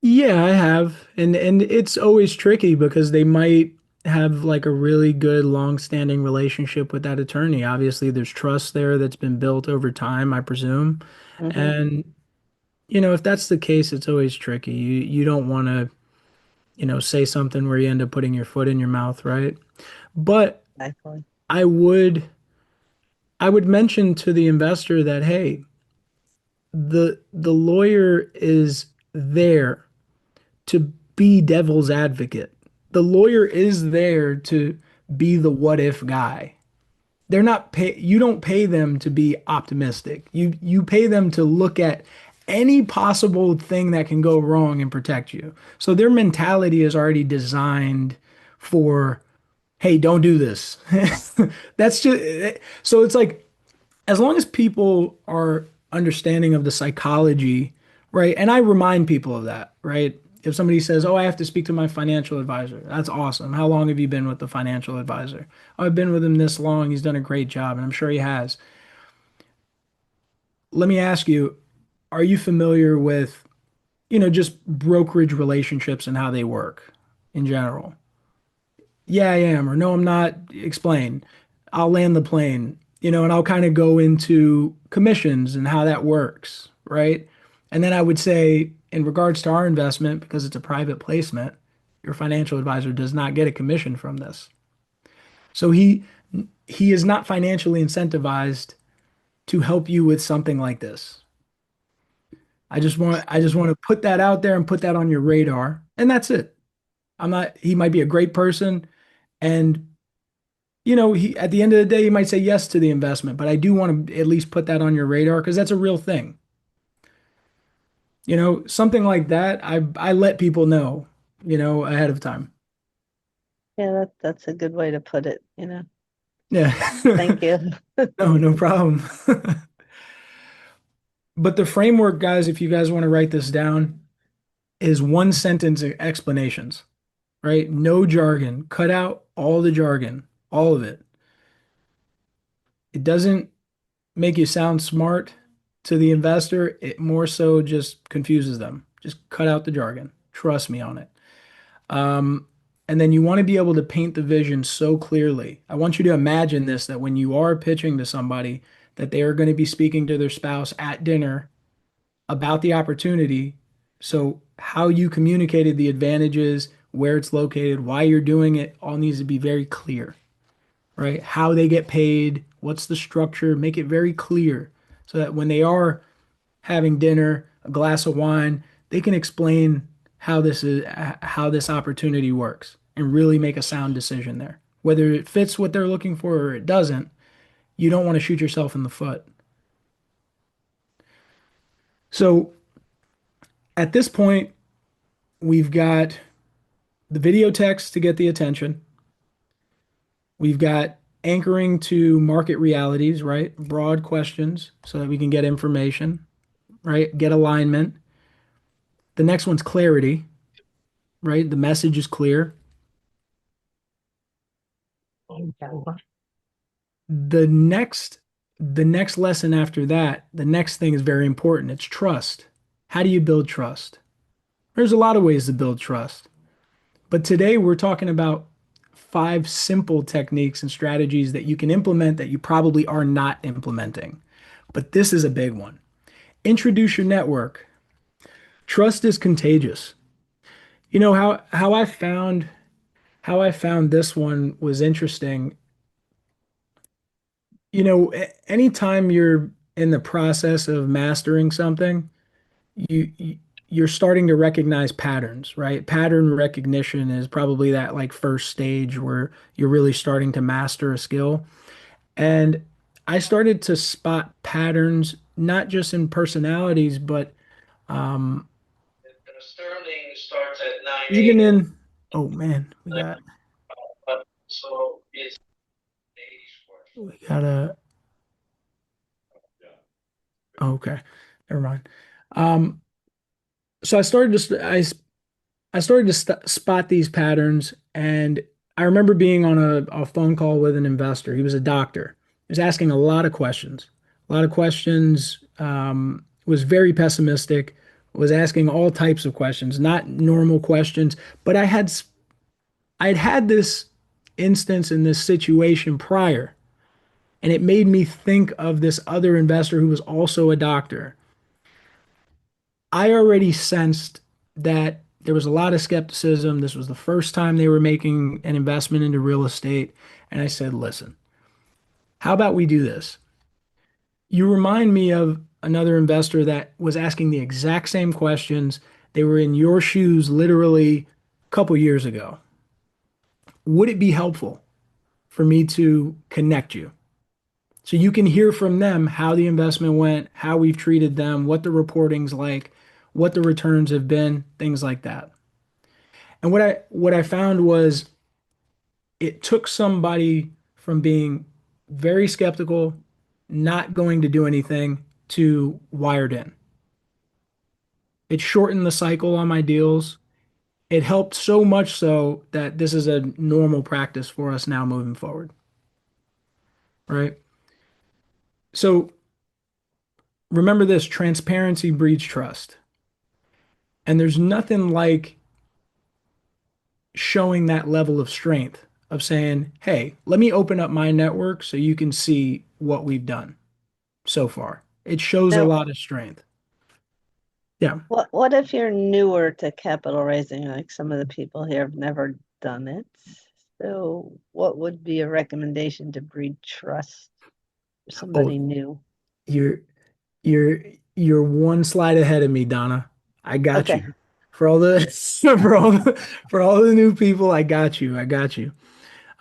Yeah, I have. And it's always tricky because they might have like a really good long-standing relationship with that attorney. Obviously, there's trust there that's been built over time, I presume. Mm-hmm. And if that's the case, it's always tricky. You don't want to, say something where you end up putting your foot in your mouth, right? But Exactly. I would I would mention to the investor that, hey, the lawyer is there to be devil's advocate. The lawyer is there to be the what if guy. You don't pay them to be optimistic. You pay them to look at any possible thing that can go wrong and protect you. So their mentality is already designed for, hey, don't do this. That's just so it's like as long as people are understanding of the psychology, right? And I remind people of that, right? If somebody says, "Oh, I have to speak to my financial advisor," that's awesome. How long have you been with the financial advisor? "Oh, I've been with him this long. He's done a great job, and I'm sure he has." Let me ask you, are you familiar with, just brokerage relationships and how they work in general? Yeah, I am, or no, I'm not. Explain. I'll land the plane, and I'll kind of go into commissions and how that works, right? And then I would say, in regards to our investment, because it's a private placement, your financial advisor does not get a commission from this. So he is not financially incentivized to help you with something like this. I just want to put that out there and put that on your radar. And that's it. I'm not, he might be a great person. And, he, at the end of the day, he might say yes to the investment, but I do want to at least put that on your radar because that's a real thing. Something like that, I let people know, ahead of time. Yeah, that's a good way to put it, Yeah. Thank you. No, no problem. But the framework, guys, if you guys want to write this down, is one sentence explanations, right? No jargon. Cut out all the jargon, all of it. It doesn't make you sound smart to the investor. It more so just confuses them. Just cut out the jargon. Trust me on it. Um, and then you want to be able to paint the vision so clearly. I want you to imagine this, that when you are pitching to somebody, that they are going to be speaking to their spouse at dinner about the opportunity. So how you communicated the advantages, where it's located, why you're doing it, all needs to be very clear, right? How they get paid, what's the structure, make it very clear so that when they are having dinner, a glass of wine, they can explain how this opportunity works and really make a sound decision there. Whether it fits what they're looking for or it doesn't, you don't want to shoot yourself in the foot. So at this point, we've got the video text to get the attention. We've got anchoring to market realities, right? Broad questions so that we can get information, right? Get alignment. The next one's clarity, right? The message is clear. The next the next lesson after that, the next thing is very important. It's trust. How do you build trust? There's a lot of ways to build trust. But today we're talking about 5 simple techniques and strategies that you can implement that you probably are not implementing. But this is a big one. Introduce your network. Trust is contagious. How I found this one was interesting. Anytime you're in the process of mastering something, you're starting to recognize patterns, right? Pattern recognition is probably that like first stage where you're really starting to master a skill. And I started to spot patterns, not just in personalities, but um, even in, oh man, we got a, okay, never mind. Um, so I started to spot these patterns, and I remember being on a phone call with an investor. He was a doctor. He was asking a lot of questions, was very pessimistic, was asking all types of questions, not normal questions. But I'd had this instance in this situation prior, and it made me think of this other investor who was also a doctor. I already sensed that there was a lot of skepticism. This was the first time they were making an investment into real estate. And I said, listen, how about we do this? You remind me of another investor that was asking the exact same questions. They were in your shoes literally a couple years ago. Would it be helpful for me to connect you so you can hear from them how the investment went, how we've treated them, what the reporting's like, what the returns have been, things like that? And what I found was it took somebody from being very skeptical, not going to do anything, to wired in. It shortened the cycle on my deals. It helped so much so that this is a normal practice for us now moving forward, right? So remember this, transparency breeds trust. And there's nothing like showing that level of strength of saying, hey, let me open up my network so you can see what we've done so far. It shows a Now, lot of strength. Yeah. what if you're newer to capital raising, like some of the people here have never done it? So what would be a recommendation to breed trust for somebody Oh, new? you're you're you're one slide ahead of me, Donna. I got Okay. you. For all the for all the new people, I got you. I got you.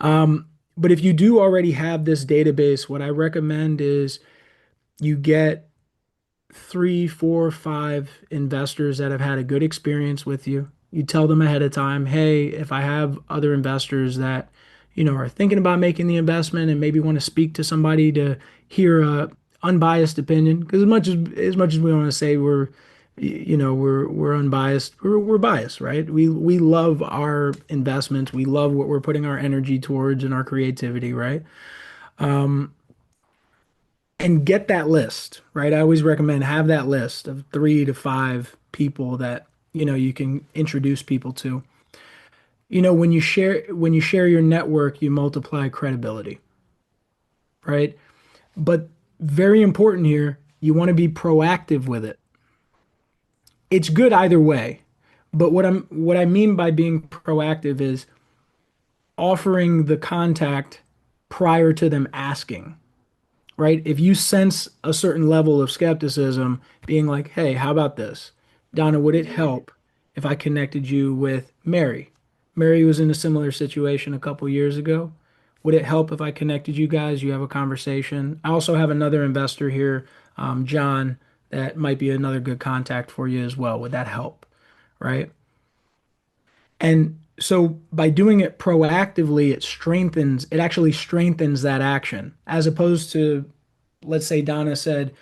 But if you do already have this database, what I recommend is you get three, four, five investors that have had a good experience with you. You tell them ahead of time, hey, if I have other investors that, are thinking about making the investment and maybe want to speak to somebody to hear a unbiased opinion, because as much as we want to say we're unbiased, we're biased, right? We love our investments. We love what we're putting our energy towards and our creativity, right? And get that list, right? I always recommend have that list of 3 to 5 people that you can introduce people to. When you share your network, you multiply credibility, right? But very important here, you want to be proactive with it. It's good either way, but what I mean by being proactive is offering the contact prior to them asking. Right? If you sense a certain level of skepticism, being like, hey, how about this? Donna, would it help if I connected you with Mary? Mary was in a similar situation a couple years ago. Would it help if I connected you guys? You have a conversation. I also have another investor here, John, that might be another good contact for you as well. Would that help? Right? And so by doing it proactively, it actually strengthens that action as opposed to, let's say Donna said,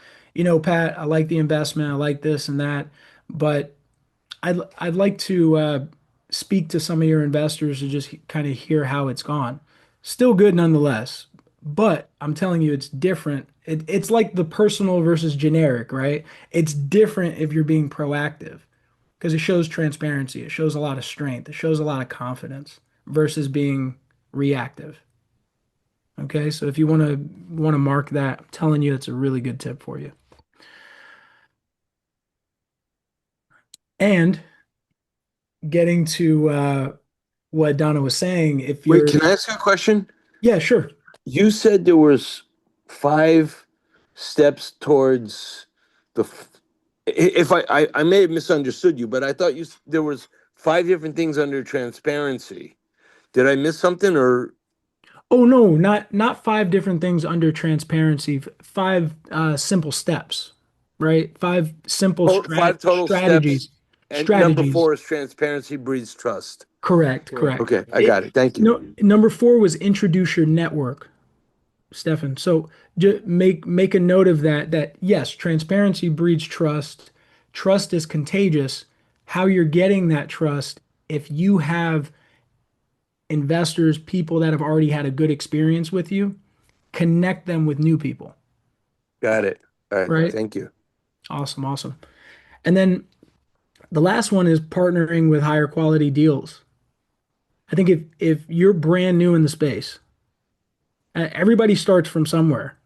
Pat, I like the investment, I like this and that, but I'd like to speak to some of your investors to just kind of hear how it's gone. Still good nonetheless, but I'm telling you, it's different. It's like the personal versus generic, right? It's different if you're being proactive because it shows transparency, it shows a lot of strength, it shows a lot of confidence versus being reactive. Okay, so if you want to mark that, I'm telling you, it's a really good tip for you. And getting to what Donna was saying, if Wait, you're, can I ask you a question? yeah, sure. You said there was 5 steps towards the. If I may have misunderstood you, but I thought there was 5 different things under transparency. Did I miss something or? Oh no, not 5 different things under transparency. 5 simple steps, right? 5 simple 5 total steps, strategies. and number Strategies. 4 is transparency breeds trust. Correct, Correct. correct. Okay, I got it. Thank you. No, number 4 was introduce your network. Stefan. So just make a note of that. That yes, transparency breeds trust. Trust is contagious. How you're getting that trust, if you have investors, people that have already had a good experience with you, connect them with new people. Got it. All right. Right? Thank you. Awesome, awesome. And then the last one is partnering with higher quality deals. I think if you're brand new in the space, everybody starts from somewhere.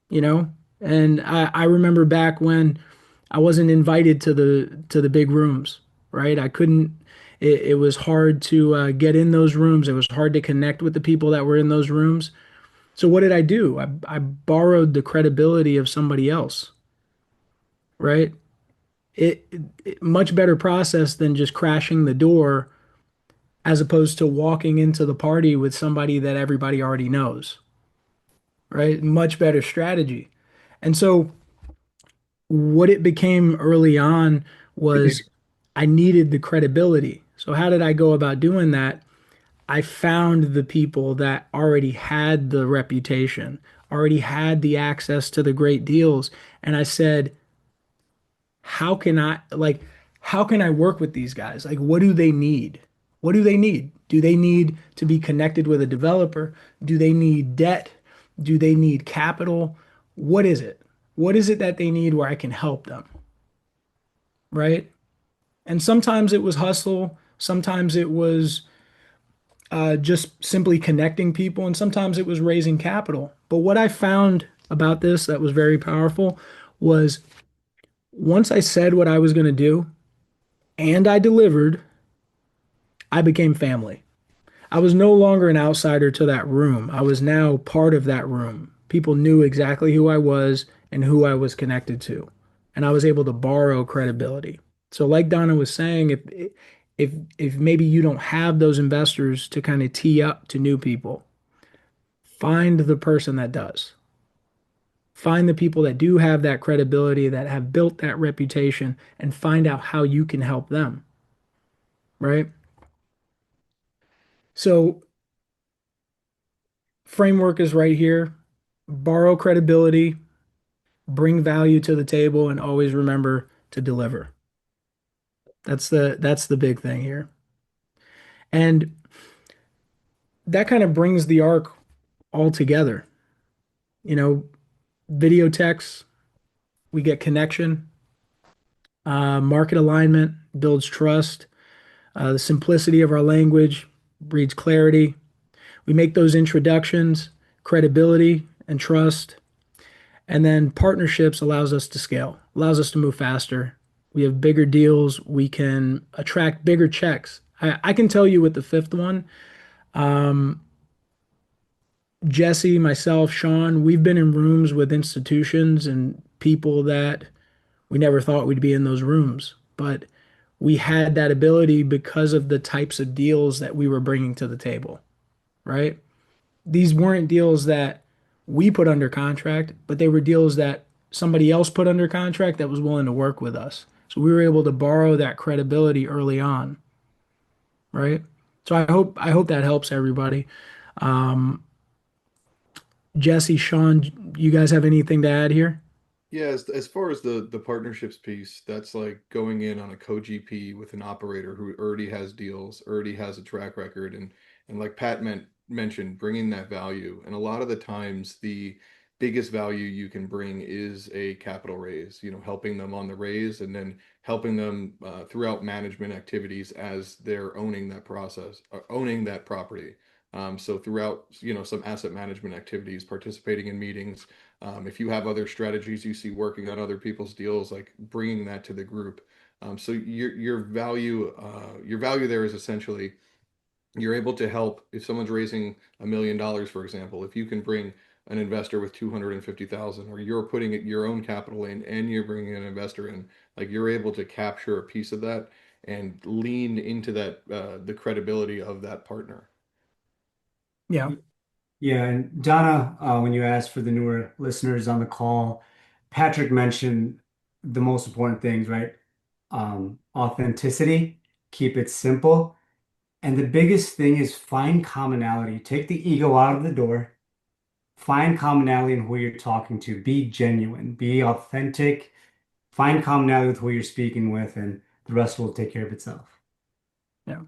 you know? And I remember back when I wasn't invited to the big rooms, right? I couldn't, it was hard to get in those rooms. It was hard to connect with the people that were in those rooms. So what did I do? I borrowed the credibility of somebody else, right? Much better process than just crashing the door as opposed to walking into the party with somebody that everybody already knows, right? Much better strategy. And so what it became early on was I needed the credibility. So how did I go about doing that? I found the people that already had the reputation, already had the access to the great deals. And I said, how can I work with these guys? Like, what do they need? What do they need? Do they need to be connected with a developer? Do they need debt? Do they need capital? What is it? What is it that they need where I can help them? Right? And sometimes it was hustle, sometimes it was just simply connecting people, and sometimes it was raising capital. But what I found about this that was very powerful was once I said what I was going to do and I delivered, I became family. I was no longer an outsider to that room. I was now part of that room. People knew exactly who I was and who I was connected to. And I was able to borrow credibility. So like Donna was saying, if maybe you don't have those investors to kind of tee up to new people, find the person that does. Find the people that do have that credibility, that have built that reputation, and find out how you can help them, right? So framework is right here. Borrow credibility, bring value to the table, and always remember to deliver. That's the big thing here. And that kind of brings the arc all together. You know, video text, we get connection, market alignment builds trust, the simplicity of our language breeds clarity. We make those introductions, credibility and trust, and then partnerships allows us to scale, allows us to move faster. We have bigger deals. We can attract bigger checks. I can tell you with the fifth one, um, Jesse, myself, Shawn, we've been in rooms with institutions and people that we never thought we'd be in those rooms. But we had that ability because of the types of deals that we were bringing to the table, right? These weren't deals that we put under contract, but they were deals that somebody else put under contract that was willing to work with us. So we were able to borrow that credibility early on, right? So I hope that helps everybody. Um, Jesse, Shawn, you guys have anything to add here? Yeah, as far as the partnerships piece, that's like going in on a co-GP with an operator who already has deals, already has a track record, and like Pat mentioned, bringing that value. And a lot of the times, the biggest value you can bring is a capital raise. You know, helping them on the raise, and then helping them throughout management activities as they're owning that process, owning that property. So throughout, you know, some asset management activities, participating in meetings, if you have other strategies you see working on other people's deals, like bringing that to the group. So your value there is essentially you're able to help if someone's raising $1 million, for example. If you can bring an investor with 250,000, or you're putting your own capital in and you're bringing an investor in, like you're able to capture a piece of that and lean into that the credibility of that partner. Yeah. Yeah, and Donna, when you asked for the newer listeners on the call, Patrick mentioned the most important things, right? Authenticity, keep it simple. And the biggest thing is find commonality. Take the ego out of the door. Find commonality in who you're talking to. Be genuine, be authentic. Find commonality with who you're speaking with, and the rest will take care of itself. Yeah.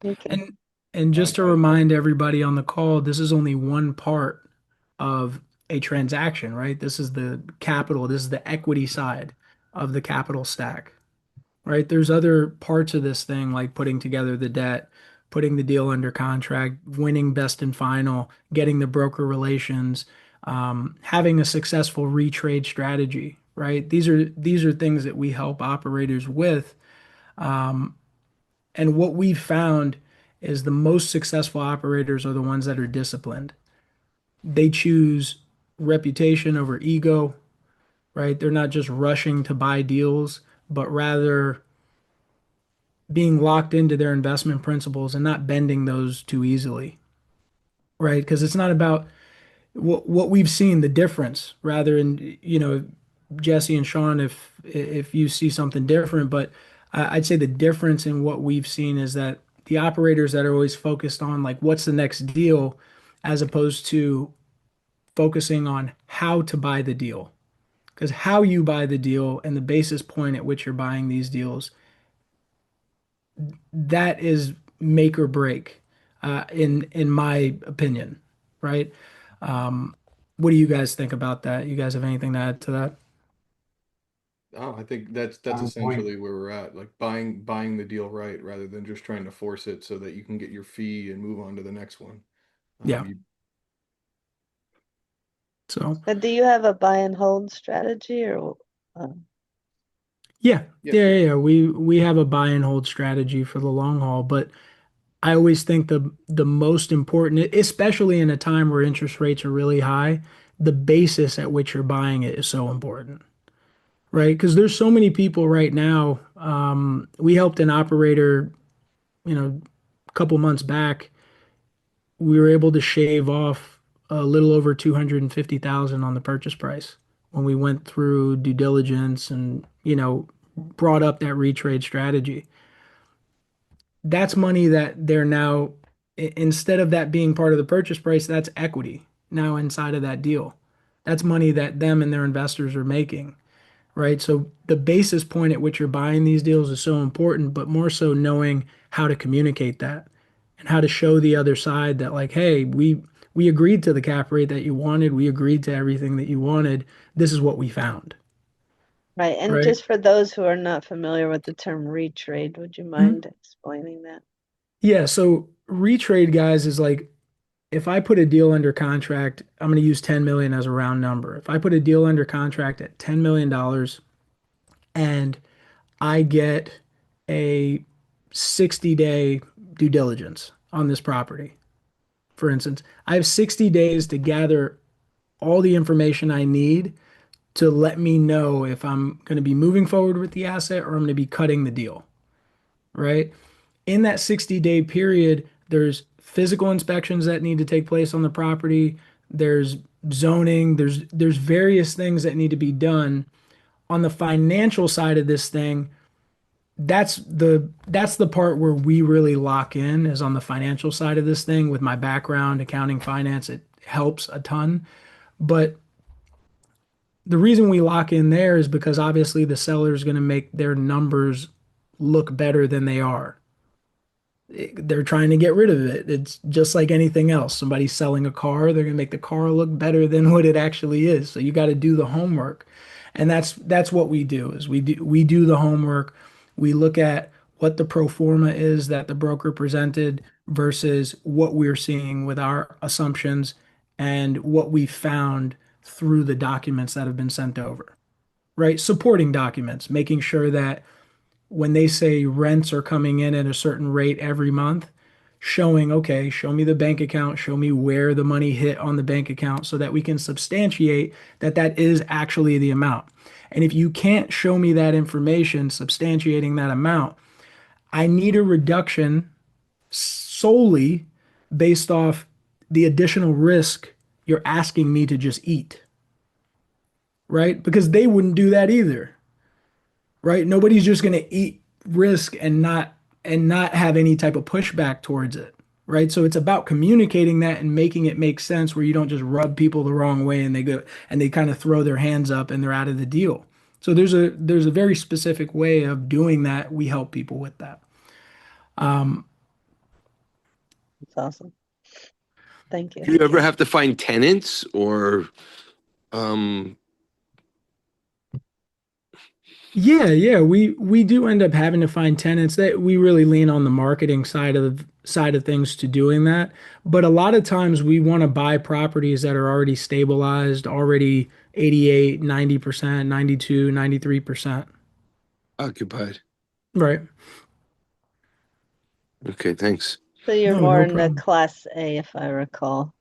Okay. And just to remind everybody on the call, this is only one part of a transaction, right? This is the capital, this is the equity side of the capital stack, right? There's other parts of this thing like putting together the debt, putting the deal under contract, winning best and final, getting the broker relations, having a successful retrade strategy, right? These are things that we help operators with. Um, and what we've found is the most successful operators are the ones that are disciplined. They choose reputation over ego, right? They're not just rushing to buy deals, but rather being locked into their investment principles and not bending those too easily, right? Because it's not about what we've seen, the difference, rather, in, Jesse and Shawn, if you see something different, but I'd say the difference in what we've seen is that the operators that are always focused on like what's the next deal, as opposed to focusing on how to buy the deal. Because how you buy the deal and the basis point at which you're buying these deals, that is make or break, in my opinion, right? Um, what do you guys think about that? You guys have anything to add to that? Oh, I think that's On point. essentially where we're at, like buying the deal right rather than just trying to force it so that you can get your fee and move on to the next one. Yeah. You, So But do you have a buy and hold strategy or yeah, yeah, yeah. We have a buy and hold strategy for the long haul, but I always think the most important, especially in a time where interest rates are really high, the basis at which you're buying it is so important, right? Because there's so many people right now We helped an operator, a couple months back. We were able to shave off a little over 250,000 on the purchase price when we went through due diligence and, brought up that retrade strategy. That's money that they're now, instead of that being part of the purchase price, that's equity now inside of that deal. That's money that them and their investors are making, right? So the basis point at which you're buying these deals is so important, but more so knowing how to communicate that and how to show the other side that, like, hey, we agreed to the cap rate that you wanted. We agreed to everything that you wanted. This is what we found, Right. And right? just for those who are not familiar with the term retrade, would you Mhm. mind explaining that? Yeah, so retrade, guys, is like if I put a deal under contract, I'm going to use 10 million as a round number. If I put a deal under contract at $10 million and I get a 60-day due diligence on this property, for instance, I have 60 days to gather all the information I need to let me know if I'm going to be moving forward with the asset or I'm going to be cutting the deal, right? In that 60-day period, there's physical inspections that need to take place on the property. There's zoning. There's various things that need to be done. On the financial side of this thing, that's the part where we really lock in is on the financial side of this thing. With my background, accounting, finance, it helps a ton. But the reason we lock in there is because obviously the seller is going to make their numbers look better than they are. They're trying to get rid of it. It's just like anything else. Somebody's selling a car, they're going to make the car look better than what it actually is. So you got to do the homework. And that's what we do is we do the homework. We look at what the pro forma is that the broker presented versus what we're seeing with our assumptions and what we found through the documents that have been sent over, right? Supporting documents, making sure that when they say rents are coming in at a certain rate every month, showing, okay, show me the bank account, show me where the money hit on the bank account so that we can substantiate that that is actually the amount. And if you can't show me that information substantiating that amount, I need a reduction solely based off the additional risk you're asking me to just eat, right? Because they wouldn't do that either, right? Nobody's just going to eat risk and not have any type of pushback towards it, right? So it's about communicating that and making it make sense where you don't just rub people the wrong way and they go and they kind of throw their hands up and they're out of the deal. So there's a very specific way of doing that. We help people with that. That's awesome. Thank you. Do you ever have to find tenants or um Yeah, we do end up having to find tenants that we really lean on the marketing side of things to doing that. But a lot of times we want to buy properties that are already stabilized, already 88, 90%, 92, 93%. occupied? Right. Okay, thanks. So you're No, more no in the problem. class A, if I recall.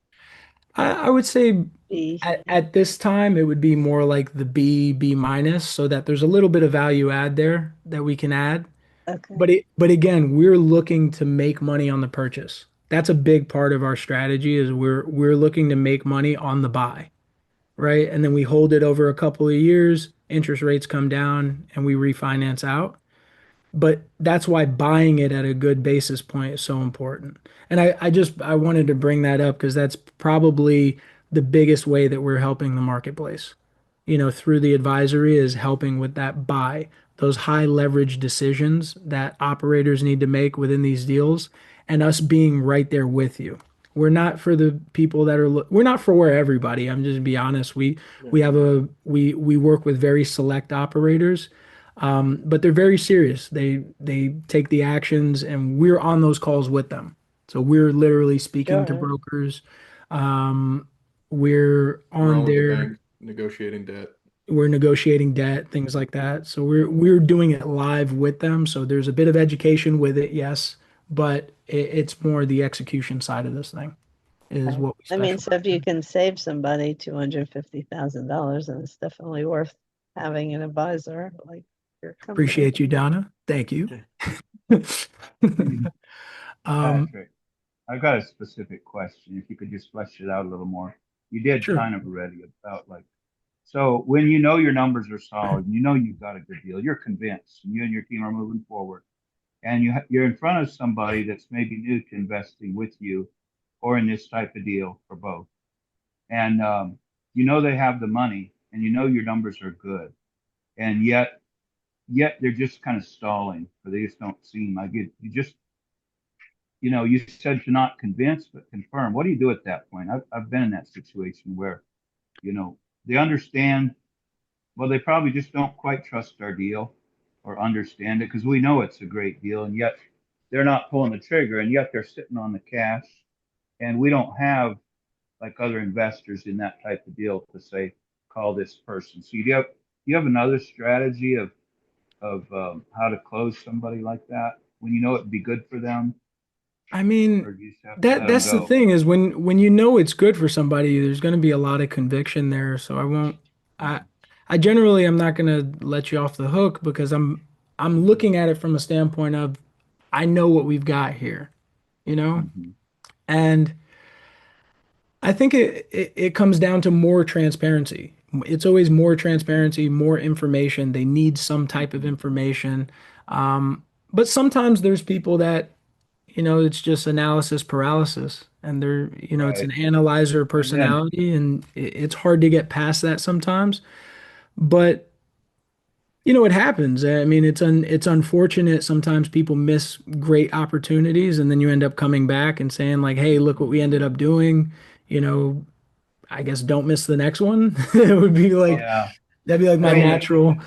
I would say B. at this time it would be more like the B minus, so that there's a little bit of value add there that we can add. Okay. But again, we're looking to make money on the purchase. That's a big part of our strategy is we're looking to make money on the buy, right? And then we hold it over a couple of years, interest rates come down, and we refinance out. But that's why buying it at a good basis point is so important. And I wanted to bring that up because that's probably the biggest way that we're helping the marketplace, through the advisory is helping with that buy, those high leverage decisions that operators need to make within these deals, and us being right there with you. We're not for the people that we're not for everybody. I'm just be honest. We work with very select operators, but they're very serious. They take the actions, and we're on those calls with them. So we're literally speaking to Sure. brokers. We're on Around with the their bank, negotiating debt. we're negotiating debt, things like that. So we're doing it live with them. So there's a bit of education with it, yes, but it's more the execution side of this thing is Okay. what we I mean, so specialize if you in. can save somebody $250,000, then it's definitely worth having an advisor like your company. Appreciate you, Donna. Thank you. Um, Patrick, I've got a specific question. If you could just flesh it out a little more. You did Sure. kind of already about like, so when you know your numbers are solid, you know you've got a good deal, you're convinced, and you and your team are moving forward, and you're in front of somebody that's maybe new to investing with you, or in this type of deal, or both, and you know they have the money, and you know your numbers are good, and yet they're just kind of stalling, or they just don't seem like it. You said to not convince, but confirm. What do you do at that point? I've been in that situation where, they understand, well, they probably just don't quite trust our deal or understand it because we know it's a great deal, and yet they're not pulling the trigger, and yet they're sitting on the cash, and we don't have like other investors in that type of deal to say, call this person. So you have another strategy of how to close somebody like that when you know it'd be good for them, I mean, or you just have to let them that's the go? thing is when you know it's good for somebody, there's going to be a lot of conviction there. So I won't. I I generally am not going to let you off the hook because I'm looking at it from a standpoint of I know what we've got here, you know, Mhm. and I think it comes down to more transparency. It's always more transparency, more information. They need some type of information. But sometimes there's people that it's just analysis paralysis, and it's an Right. analyzer And then, personality, and it's hard to get past that sometimes. But it happens. I mean, it's unfortunate. Sometimes people miss great opportunities, and then you end up coming back and saying like, "Hey, look what we ended up doing." You know, I guess don't miss the next one. It would be like Well, yeah. that'd be like I my mean, natural.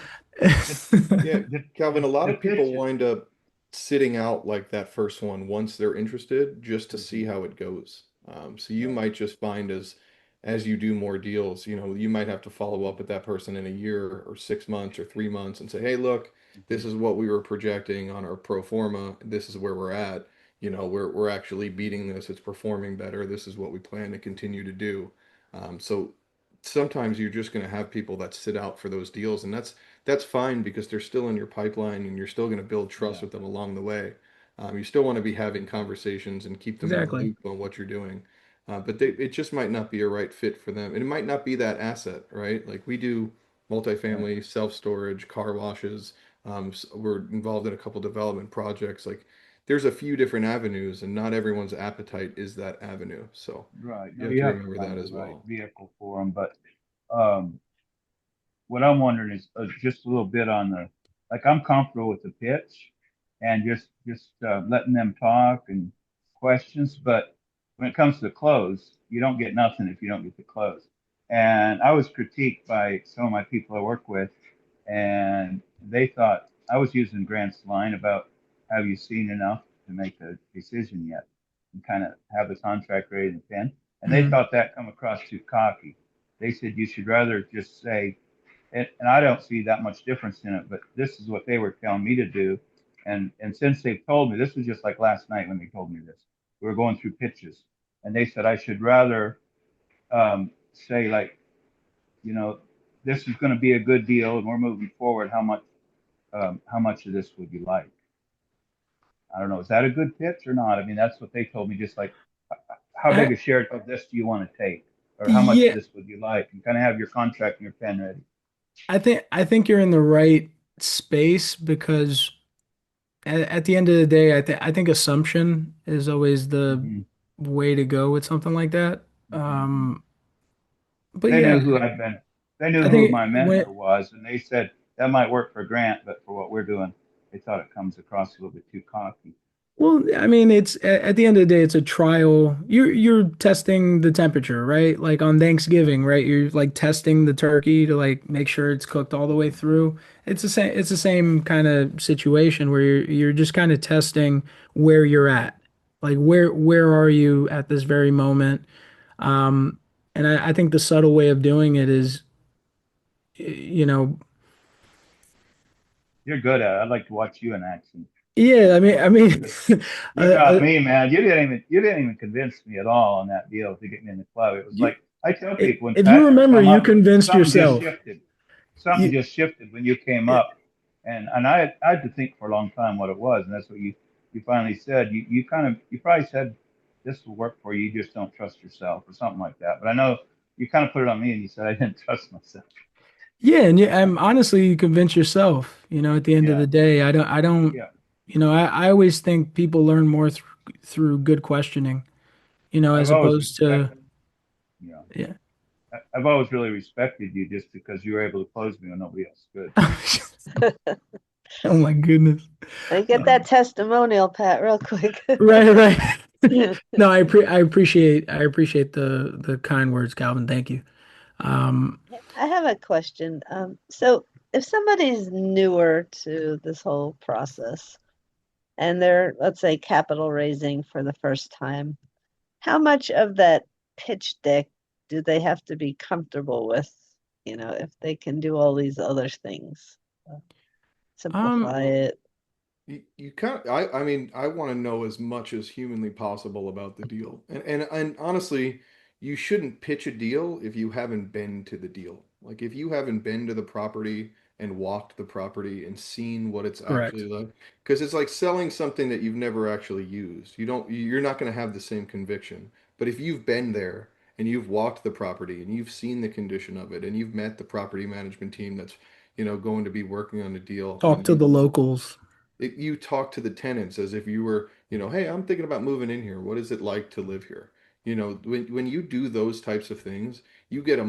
the, Yeah, the, Calvin, a lot the of people pitches. wind up sitting out like that first one once they're interested just to see Mhm. how it goes. So you Right. might just find as you do more deals, you might have to follow up with that person in a year or 6 months or 3 months and say, hey, look, this Mhm. is what we were projecting on our pro forma. This is where we're at. We're actually beating this. It's performing better. This is what we plan to continue to do. So sometimes you're just going to have people that sit out for those deals, and that's fine because they're still in your pipeline and you're still going to build trust Yeah. with them along the way. You still want to be having conversations and keep them in the Exactly. loop on what you're doing. It just might not be a right fit for them. And it might not be that asset, right? Like we do Right. multifamily, self-storage, car washes. We're involved in a couple development projects. Like there's a few different avenues and not everyone's appetite is that avenue. So Right. you No, have you to have to remember find that the as right well. vehicle for them. But um, what I'm wondering is just a little bit on like I'm comfortable with the pitch and just letting them talk and questions. But when it comes to the close, you don't get nothing if you don't get the close. And I was critiqued by some of my people I work with, and they thought I was using Grant's line about have you seen enough to make a decision yet, and kind of have the contract ready to pen. And they Mhm. thought that come across too cocky. They said you should rather just say, and I don't see that much difference in it, but this is what they were telling me to do. And since they've told me, this was just like last night when they told me this, we were going through pitches, and they said I should rather say like, you know, this is going to be a good deal, and we're moving forward. How much of this would you like? I don't know. Is that a good pitch or not? I mean, that's what they told me. Just like, how big I a share of this do you want to take, or how much of yeah, this would you like? And kind of have your contract and your pen ready. I think you're in the right space because at the end of the day, I think assumption is always the Mm-hmm. way to go with something like that. Mm-hmm. But They yeah, knew who I've been. They knew I who think my when mentor was, and they said that might work for Grant, but for what we're doing, they thought it comes across a little bit too cocky. well, I mean, it's at the end of the day, it's a trial. You're testing the temperature, right? Like on Thanksgiving, right? You're like testing the turkey to like make sure it's cooked all the way through. It's the same kind of situation where you're just kind of testing where you're at. Like where are you at this very moment? Um, and I think the subtle way of doing it is, you know, You're good at it. I'd like to watch you in action. yeah, I mean, uh, You got uh, me, man. You didn't even convince me at all on that deal to get me in the club. It was you, like I tell people when if you Patrick remember, come you up, convinced something just yourself. shifted. Something You, just shifted when you came up, And I had to think for a long time what it was, and that's what you finally said. You probably said this will work for you. You just don't trust yourself or something like that. But I know you kind of put it on me, and you said I didn't trust myself. Yeah, and honestly, you convince yourself, at the end of Yeah, the day, I don't, yeah. I always think people learn more through good questioning, I've as always opposed to, respected, you know, yeah. I've always really respected you just because you were able to close me when nobody else could. Oh my goodness. I get that testimonial, Pat, real quick. Right, right. No, I appreciate the kind words, Calvin. Thank you. Um, I have a question. So if somebody's newer to this whole process and they're, let's say, capital raising for the first time, how much of that pitch deck do they have to be comfortable with, if they can do all these other things? Simplify um, Well, it. you kind of, I mean, I want to know as much as humanly possible about the deal. And honestly, you shouldn't pitch a deal if you haven't been to the deal. Like if you haven't been to the property and walked the property and seen what it's correct. actually like, because it's like selling something that you've never actually used. You're not going to have the same conviction. But if you've been there and you've walked the property and you've seen the condition of it and you've met the property management team that's, going to be working on the deal Talk and to the locals. you talk to the tenants as if you were, hey, I'm thinking about moving in here. What is it like to live here? When you do those types of things, you're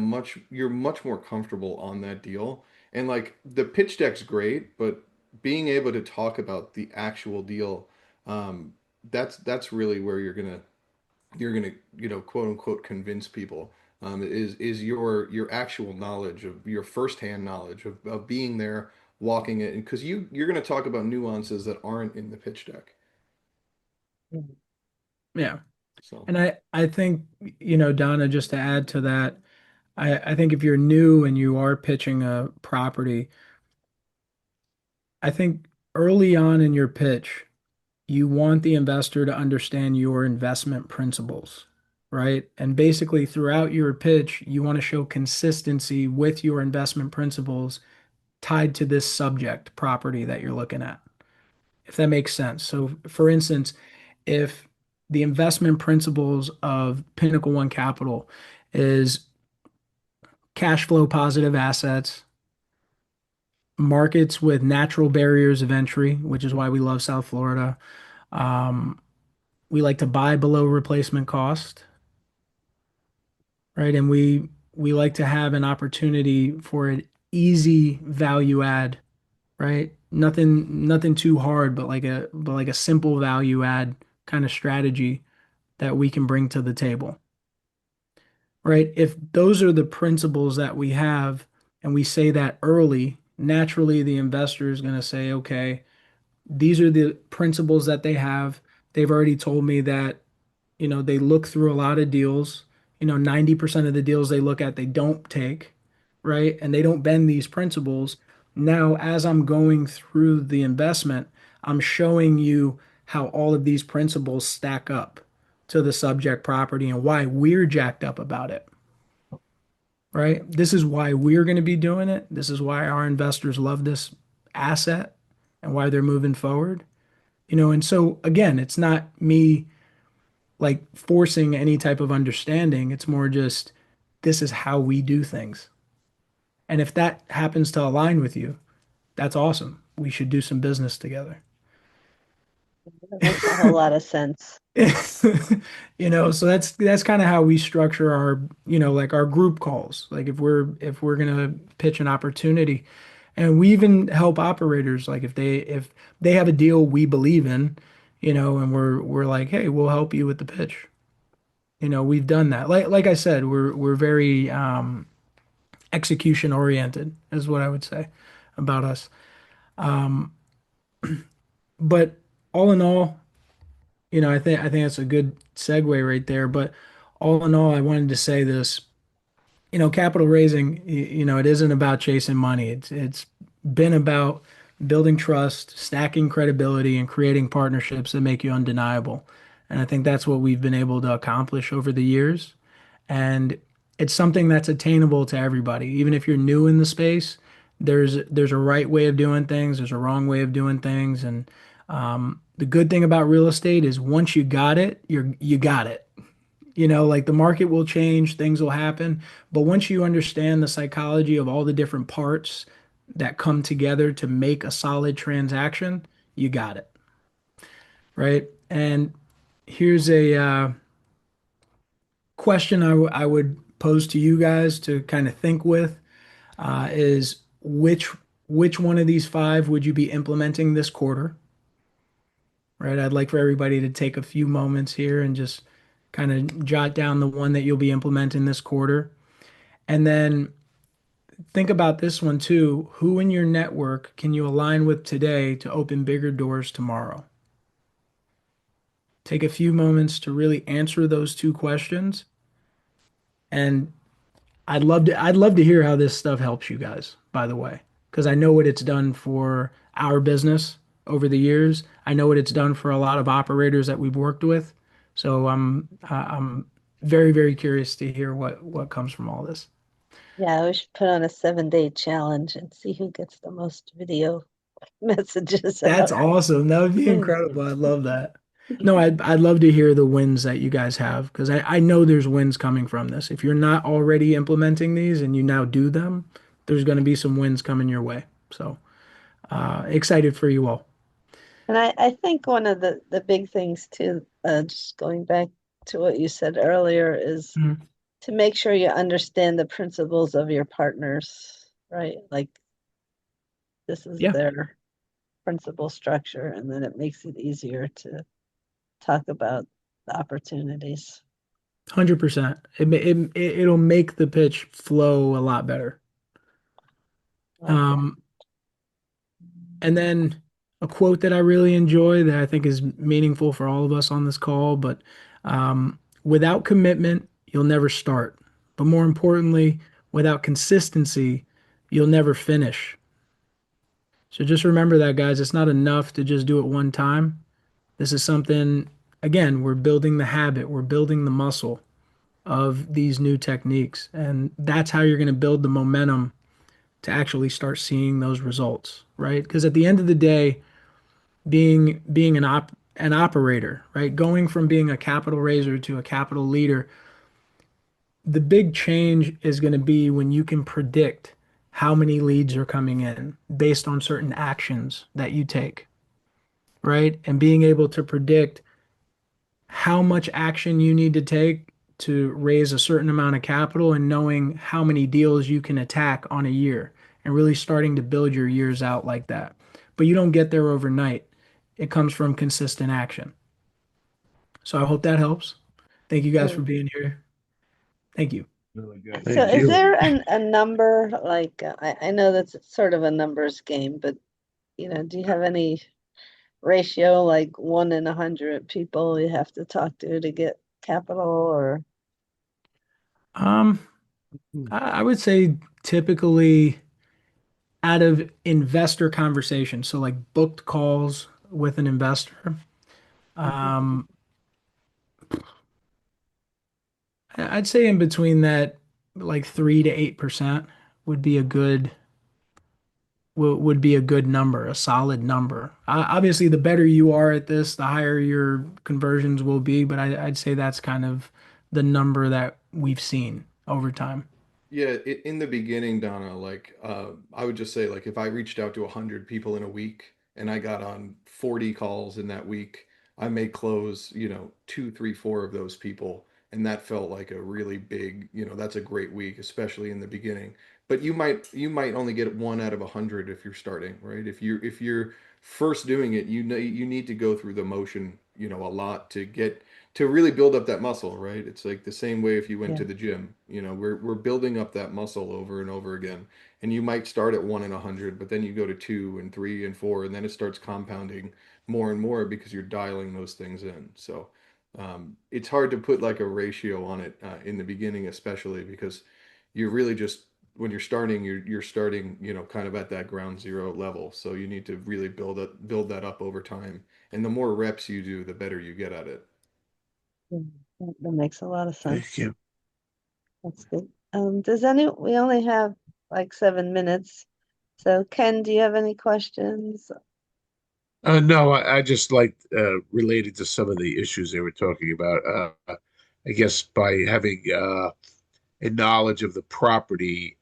much more comfortable on that deal. And like the pitch deck's great, but being able to talk about the actual deal, um, that's really where you're gonna, quote unquote, convince people. Is your actual knowledge of your firsthand knowledge of being there, walking it, and because you're gonna talk about nuances that aren't in the pitch deck. Yeah. So And I think, Donna, just to add to that, I think if you're new and you are pitching a property, I think early on in your pitch, you want the investor to understand your investment principles, right? And basically, throughout your pitch, you want to show consistency with your investment principles tied to this subject property that you're looking at, if that makes sense. So, for instance, if the investment principles of Pinnacle One Capital is cash flow positive assets, markets with natural barriers of entry, which is why we love South Florida. Um, we like to buy below replacement cost, right? And we like to have an opportunity for an easy value add, right? Nothing too hard, but like a simple value add kind of strategy that we can bring to the table, right? If those are the principles that we have and we say that early, naturally the investor is going to say, okay, these are the principles that they have. They've already told me that, they look through a lot of deals. 90% of the deals they look at, they don't take, right? And they don't bend these principles. Now, as I'm going through the investment, I'm showing you how all of these principles stack up to the subject property and why we're jacked up about it, right? This is why we're going to be doing it. This is why our investors love this asset and why they're moving forward. And so again, it's not me like forcing any type of understanding. It's more just this is how we do things. And if that happens to align with you, that's awesome. We should do some business together. That makes a whole lot of sense. So that's kind of how we structure our, like our group calls. Like if we're gonna pitch an opportunity, and we even help operators, like if they have a deal we believe in, and we're like, hey, we'll help you with the pitch. We've done that. Like I said, we're very execution oriented, is what I would say about us. Um, but all in all, I think that's a good segue right there. But all in all, I wanted to say this. Capital raising, it isn't about chasing money. It's been about building trust, stacking credibility, and creating partnerships that make you undeniable. And I think that's what we've been able to accomplish over the years. And it's something that's attainable to everybody. Even if you're new in the space, There's a right way of doing things, there's a wrong way of doing things, and the good thing about real estate is once you got it, you got it. Like the market will change, things will happen, but once you understand the psychology of all the different parts that come together to make a solid transaction, you got it, right? And here's a question I would pose to you guys to kind of think with is which one of these five would you be implementing this quarter? Right? I'd like for everybody to take a few moments here and just kind of jot down the one that you'll be implementing this quarter. And then think about this one too. Who in your network can you align with today to open bigger doors tomorrow? Take a few moments to really answer those two questions. And I'd love to hear how this stuff helps you guys, by the way, because I know what it's done for our business over the years. I know what it's done for a lot of operators that we've worked with. So I'm very, very curious to hear what comes from all this. Yeah, we should put on a 7-day challenge and see who gets the most video messages That's out. awesome. That would be incredible. I'd love that. No, I'd love to hear the wins that you guys have because I know there's wins coming from this. If you're not already implementing these and you now do them, there's going to be some wins coming your way. So excited for you all. And I think one of the big things too, just going back to what you said earlier, is Mhm. to make sure you understand the principles of your partners, right? Like this is Yeah, their principal structure, and then it makes it easier to talk about the opportunities. 100%. It'll make the pitch flow a lot better. Like that. Um, And then a quote that I really enjoy that I think is meaningful for all of us on this call, but without commitment, you'll never start. But more importantly, without consistency, you'll never finish. So just remember that, guys. It's not enough to just do it one time. This is something, again, we're building the habit, we're building the muscle of these new techniques. And that's how you're going to build the momentum to actually start seeing those results, right? Because at the end of the day, being an operator, right? Going from being a capital raiser to a capital leader, the big change is going to be when you can predict how many leads are coming in based on certain actions that you take, right? And being able to predict how much action you need to take to raise a certain amount of capital and knowing how many deals you can attack on a year and really starting to build your years out like that. But you don't get there overnight. It comes from consistent action. So I hope that helps. Thank you guys for Mm. being here. Thank you. Really good. So Thank is you. there a number, like I know that's sort of a numbers game, but do you have any ratio, like 1 in 100 people you have to talk to get capital, or Um, I would say typically out of investor conversation, so like booked calls with an investor, um, I'd say in between that, like 3 to 8% would be a good would be a good number, a solid number. Obviously, the better you are at this, the higher your conversions will be, but I'd say that's kind of the number that we've seen over time. Yeah, in the beginning, Donna, like I would just say, like if I reached out to 100 people in a week and I got on 40 calls in that week, I may close, two, three, four of those people, and that felt like a really big, that's a great week, especially in the beginning. But you might only get one out of 100 if you're starting, right? If you're first doing it, you need to go through the motion, a lot to really build up that muscle, right? It's like the same way if you went yeah. to the gym. We're building up that muscle over and over again. And you might start at 1 in 100, but then you go to 2 and 3 and 4, and then it starts compounding more and more because you're dialing those things in. So it's hard to put like a ratio on it in the beginning, especially because you're really just when you're starting, kind of at that ground zero level. So you need to really build that up over time. And the more reps you do, the better you get at it. That makes a lot of Thank sense. you. That's good. We only have like 7 minutes. So Ken, do you have any questions? No, I just liked related to some of the issues they were talking about. I guess by having a knowledge of the property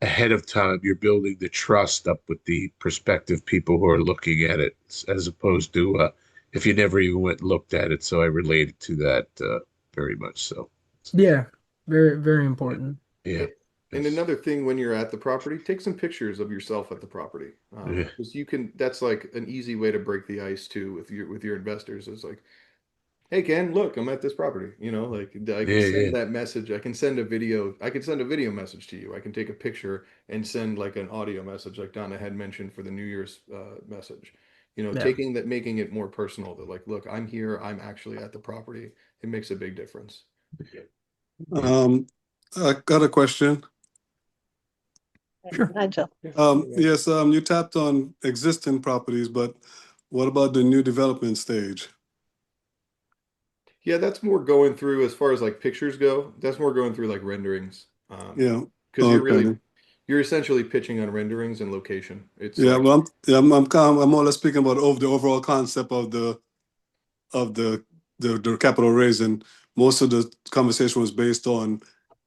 ahead of time, you're building the trust up with the prospective people who are looking at it, as opposed to if you never even went and looked at it. So I related to that very much. So Yeah, very, very important. yeah, And yes. another thing, when you're at the property, take some pictures of yourself at the property. Yeah. Because you can, that's like an easy way to break the ice too with your investors. It's like, hey Ken, look, I'm at this property. You know, like I can Yeah, send yeah. that message. I can send a video. I can send a video message to you. I can take a picture and send like an audio message, like Donna had mentioned for the New Year's message. You know, Yeah. taking that, making it more personal. That like, look, I'm here. I'm actually at the property. It makes a big difference. I got a question. Sure. Nigel. Yes, you tapped on existing properties, but what about the new development stage? Yeah, that's more going through, as far as like pictures go, that's more going through like renderings. Yeah. Because Okay. you're essentially pitching on renderings and location. It's Yeah. like, Well, I'm more or less speaking about the overall concept of of the the capital raise, and most of the conversation was based on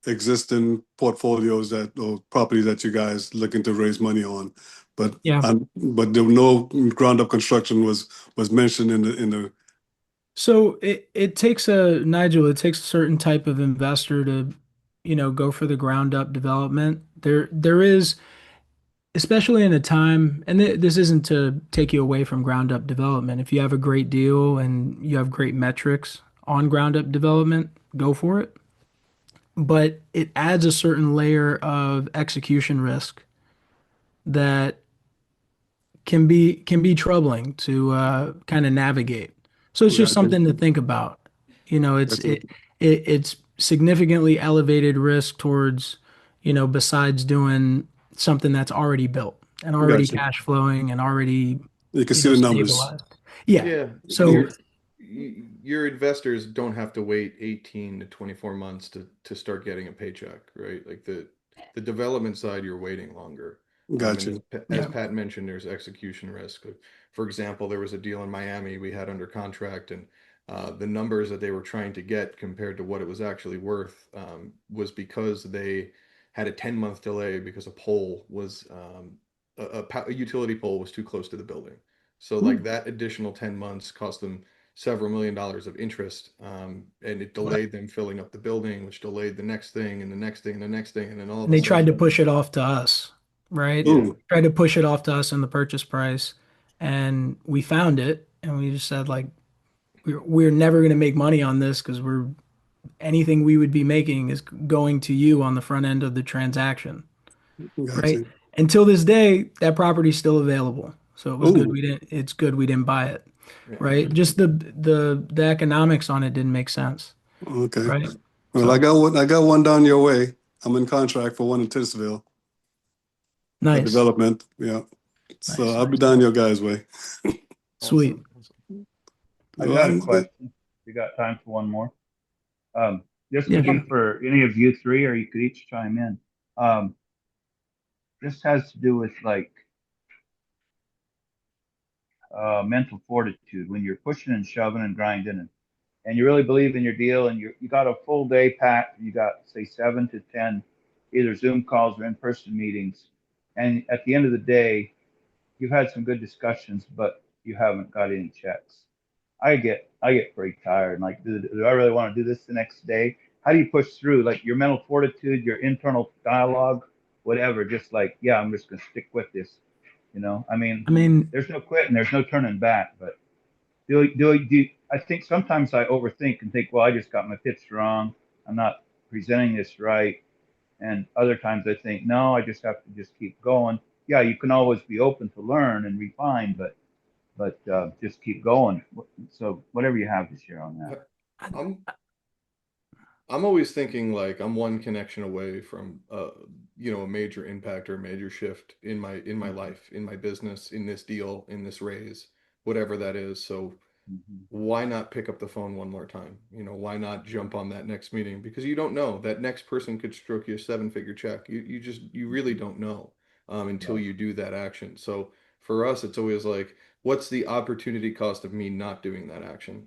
existing portfolios that or properties that you guys looking to raise money on, but Yeah. but there were no ground up construction was mentioned in the So it takes Nigel, it takes a certain type of investor to, go for the ground up development. There is, especially in a time, and this isn't to take you away from ground up development. If you have a great deal and you have great metrics on ground up development, go for it. But it adds a certain layer of execution risk that can be troubling to kind of navigate. So it's just Gotcha. something to think about. It's Gotcha. it's significantly elevated risk towards, besides doing something that's already built and already Gotcha. cash flowing and already, You can see the numbers. stabilized. Yeah. yeah, So your investors don't have to wait 18 to 24 months to start getting a paycheck, right? Like the development side, you're waiting longer. And Gotcha. as yeah, Pat mentioned, there's execution risk. For example, there was a deal in Miami we had under contract, and the numbers that they were trying to get compared to what it was actually worth was because they had a 10-month delay because a pole was a utility pole was too close to the building. So like that additional 10 months cost them several $1 million of interest, and it delayed them filling up the building, which delayed the next thing and the next thing and the next thing, and then all of and a they tried to sudden, push it off to us, right? yeah, Ooh, Tried to push it off to us in the purchase price, and we found it, and we just said like we're never going to make money on this because we're anything we would be making is going to you on the front end of the transaction, right? gotcha. Until this day, that property's still available. So it was good Ooh, we didn't it's good we didn't buy it, yeah. right? Just the economics on it didn't make sense, okay. right? Well, So I got one down your way. I'm in contract for one in Titusville, a nice, development. Yeah. So nice, I'll be nice. down your guys' way. Sweet. Awesome. I got a Well, question. We got time for one more. This Yeah, could be sure. for any of you three, or you could each chime in. Um, this has to do with like mental fortitude when you're pushing and shoving and grinding, and you really believe in your deal, and you got a full day packed, and you got say 7 to 10 either Zoom calls or in-person meetings, and at the end of the day, you've had some good discussions, but you haven't got any checks. I get pretty tired. Like, do I really want to do this the next day? How do you push through? Like your mental fortitude, your internal dialogue, whatever. Just like, yeah, I'm just gonna stick with this. I mean, I mean, there's no quitting, there's no turning back. But do I think sometimes I overthink and think, well, I just got my pitch wrong. I'm not presenting this right. And other times I think, no, I just have to just keep going. Yeah, you can always be open to learn and refine, but just keep going. So whatever you have to share on that. I'm I'm always thinking like I'm one connection away from a major impact or a major shift in my life, in my business, in this deal, in this raise, whatever that is. So Mhm. why not pick up the phone one more time? Why not jump on that next meeting? Because you don't know, that next person could stroke you a 7-figure check. You really don't know. until Right. you do that action. So for us, it's always like, what's the opportunity cost of me not doing that action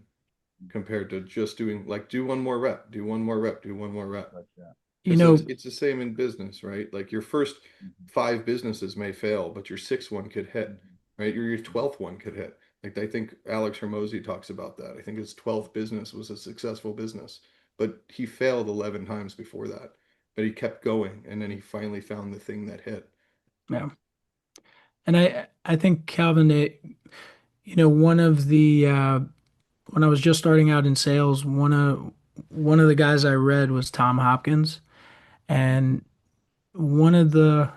compared to just doing like do one more rep, do one more rep, do one more rep. Gotcha. You Because know, it's the same in business, right? Like your first Mhm. five businesses may fail, but your sixth one could hit, Mhm. right? Your 12th one could hit. Like I think Alex Hermosi talks about that. I think his 12th business was a successful business, but he failed 11 times before that. But he kept going, and then he finally found the thing that hit. yeah. And I think Calvin, one of the when I was just starting out in sales, one of the guys I read was Tom Hopkins, and one of the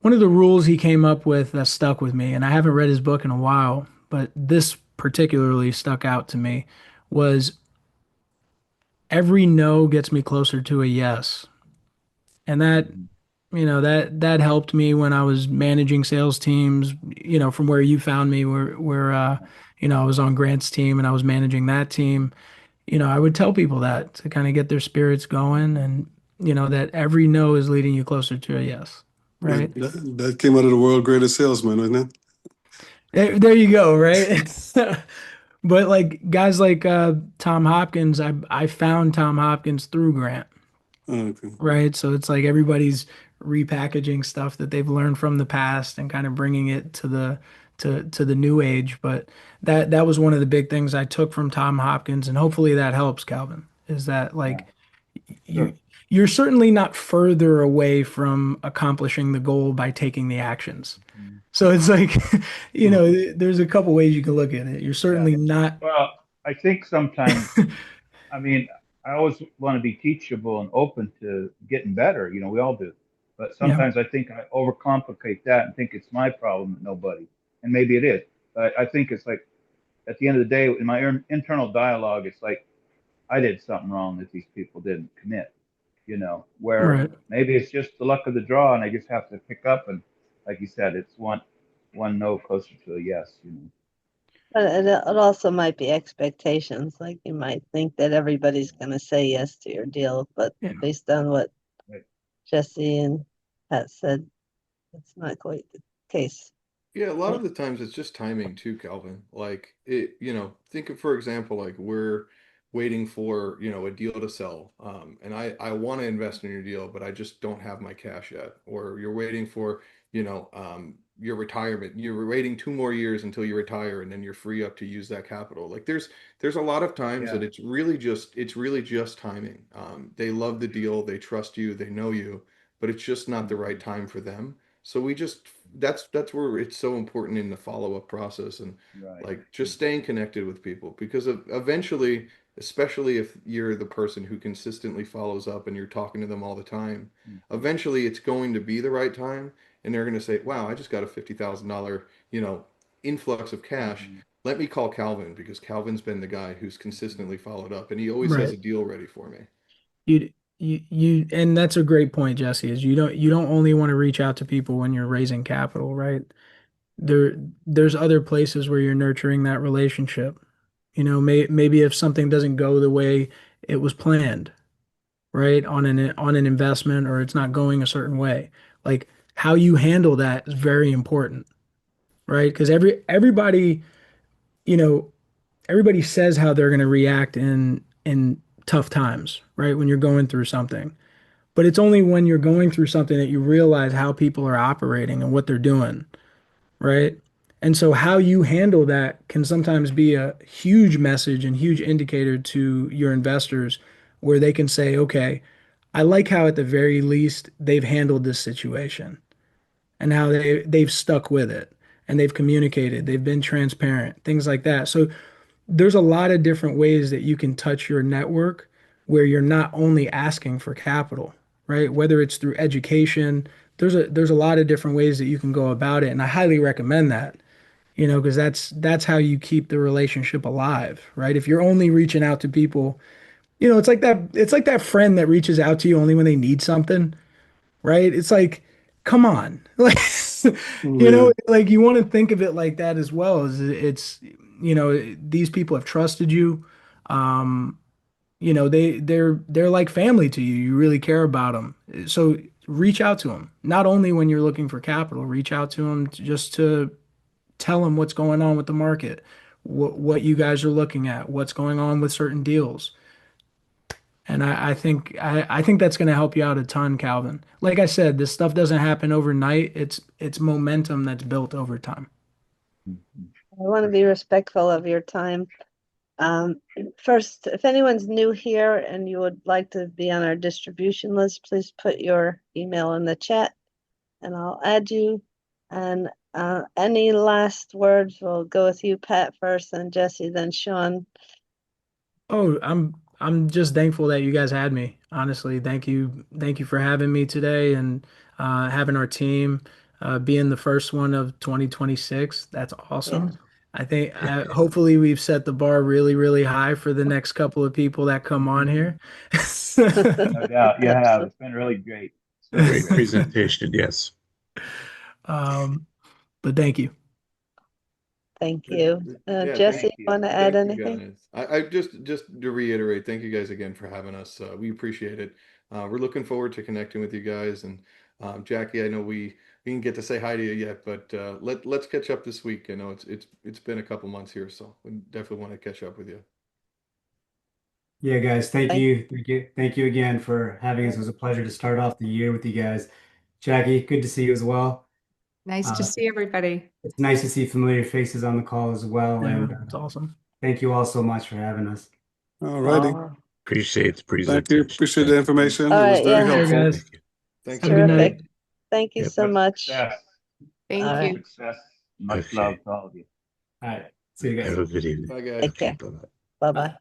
one of the rules he came up with that stuck with me, and I haven't read his book in a while, but this particularly stuck out to me, was every no gets me closer to a yes. And Mhm. that helped me when I was managing sales teams, from where you found me, where I was on Grant's team and I was managing that team. I would tell people that to kind of get their spirits going, and that every no is leading you closer to a yes, right? That came out of the world greatest salesman, wasn't it? There you go, right? But like guys like Tom Hopkins, I found Tom Hopkins through Grant, Okay. right? So it's like everybody's repackaging stuff that they've learned from the past and kind of bringing it to the new age. But that was one of the big things I took from Tom Hopkins, and hopefully that helps, Calvin, is that Yeah. like you Sure. you're certainly not further away from accomplishing the goal by taking the actions. Mhm. So it's like, Mm. there's a couple ways you can look at it. You're Yeah. certainly not. Well, I think sometimes, I mean, I always want to be teachable and open to getting better. We all do. But Yeah, sometimes I think I overcomplicate that and think it's my problem and nobody. And maybe it is. But I think it's like at the end of the day, in my internal dialogue, it's like I did something wrong that these people didn't commit. Where right. maybe it's just the luck of the draw, and I just have to pick up and, like you said, it's one no closer to a yes. But it also might be expectations. Like you might think that everybody's going to say yes to your deal, but Yeah, based on what Right. Jesse and Pat said, it's not quite the case. Yeah, a lot well, of the times it's just timing too, Calvin. Like think of, for example, like we're waiting for, a deal to sell. And I want to invest in your deal, but I just don't have my cash yet. Or you're waiting for, your retirement. You're waiting 2 more years until you retire and then you're free up to use that capital. Like there's a lot of times that Yeah. it's really just timing. They love the deal, they trust you, they know you, but it's just not the right Mhm. time for them. So we just that's where it's so important in the follow-up process and Right. like just staying connected with people because eventually, especially if you're the person who consistently follows up and you're talking to them all the time, Mhm. eventually it's going to be the right time and they're going to say, "Wow, I just got a $50,000, influx of cash. Mhm. Let me call Calvin because Calvin's been the guy who's Mhm. consistently followed up and he always has right. a deal ready for me." And that's a great point, Jesse, is you don't only want to reach out to people when you're raising capital, right? There's other places where you're nurturing that relationship. Maybe if something doesn't go the way it was planned, right, on an investment, or it's not going a certain way, like how you handle that is very important, right? Because you know, everybody says how they're going to react in tough times, right? When you're going through something. But it's only when you're going through something that you realize how people are operating and what they're doing, right? And so how you handle that can sometimes be a huge message and huge indicator to your investors where they can say, okay, I like how at the very least they've handled this situation and how they've stuck with it and they've communicated, they've been transparent, things like that. So there's a lot of different ways that you can touch your network where you're not only asking for capital, right? Whether it's through education, there's a lot of different ways that you can go about it, and I highly recommend that, because that's how you keep the relationship alive, right? If you're only reaching out to people, it's like that friend that reaches out to you only when they need something, right? It's like, come on. Like, Yeah. like you want to think of it like that as well. Is it's, these people have trusted you. They're like family to you. You really care about them. So reach out to them. Not only when you're looking for capital, reach out to them just to tell them what's going on with the market, what you guys are looking at, what's going on with certain deals. And I think that's going to help you out a ton, Calvin. Like I said, this stuff doesn't happen overnight. It's momentum that's built over time. I want to be respectful of your time. First, if anyone's new here and you would like to be on our distribution list, please put your email in the chat and I'll add you. And any last words? We'll go with you, Pat, first, then Jesse, then Shawn. Oh, I'm just thankful that you guys had me. Honestly, thank you for having me today and having our team being the first one of 2026. That's awesome. Yeah. I think hopefully we've set the bar really, really high for the next couple of people that come on here. No doubt. You have. It's been really great. It's really Great presentation. Yes. But thank you. Thank you. Yeah, Jesse, thank you. want to add thank you anything? guys. I just to reiterate, thank you guys again for having us. We appreciate it. We're looking forward to connecting with you guys. And Jackie, I know we didn't get to say hi to you yet, but let's catch up this week. I know it's been a couple months here, so we definitely want to catch up with you. Yeah, guys, thank Thank- you. Thank you again for having us. It was a pleasure to start off the year with you guys. Jackie, good to see you as well. Nice to see everybody. It's nice to see familiar faces on the call as well. Yeah, And it's awesome. thank you all so much for having us. All righty. Appreciate the Thank you. presentation. Appreciate the information. All It was right, very yeah. Here, helpful. guys. Thanks. Have a good Terrific. night. Thank you Yep. so much. Success. Thank All you. right. Success. Much Okay. love to all of you. All right. See you guys. Have a good evening. Bye, guys. Take care. Bye-bye. Bye-bye.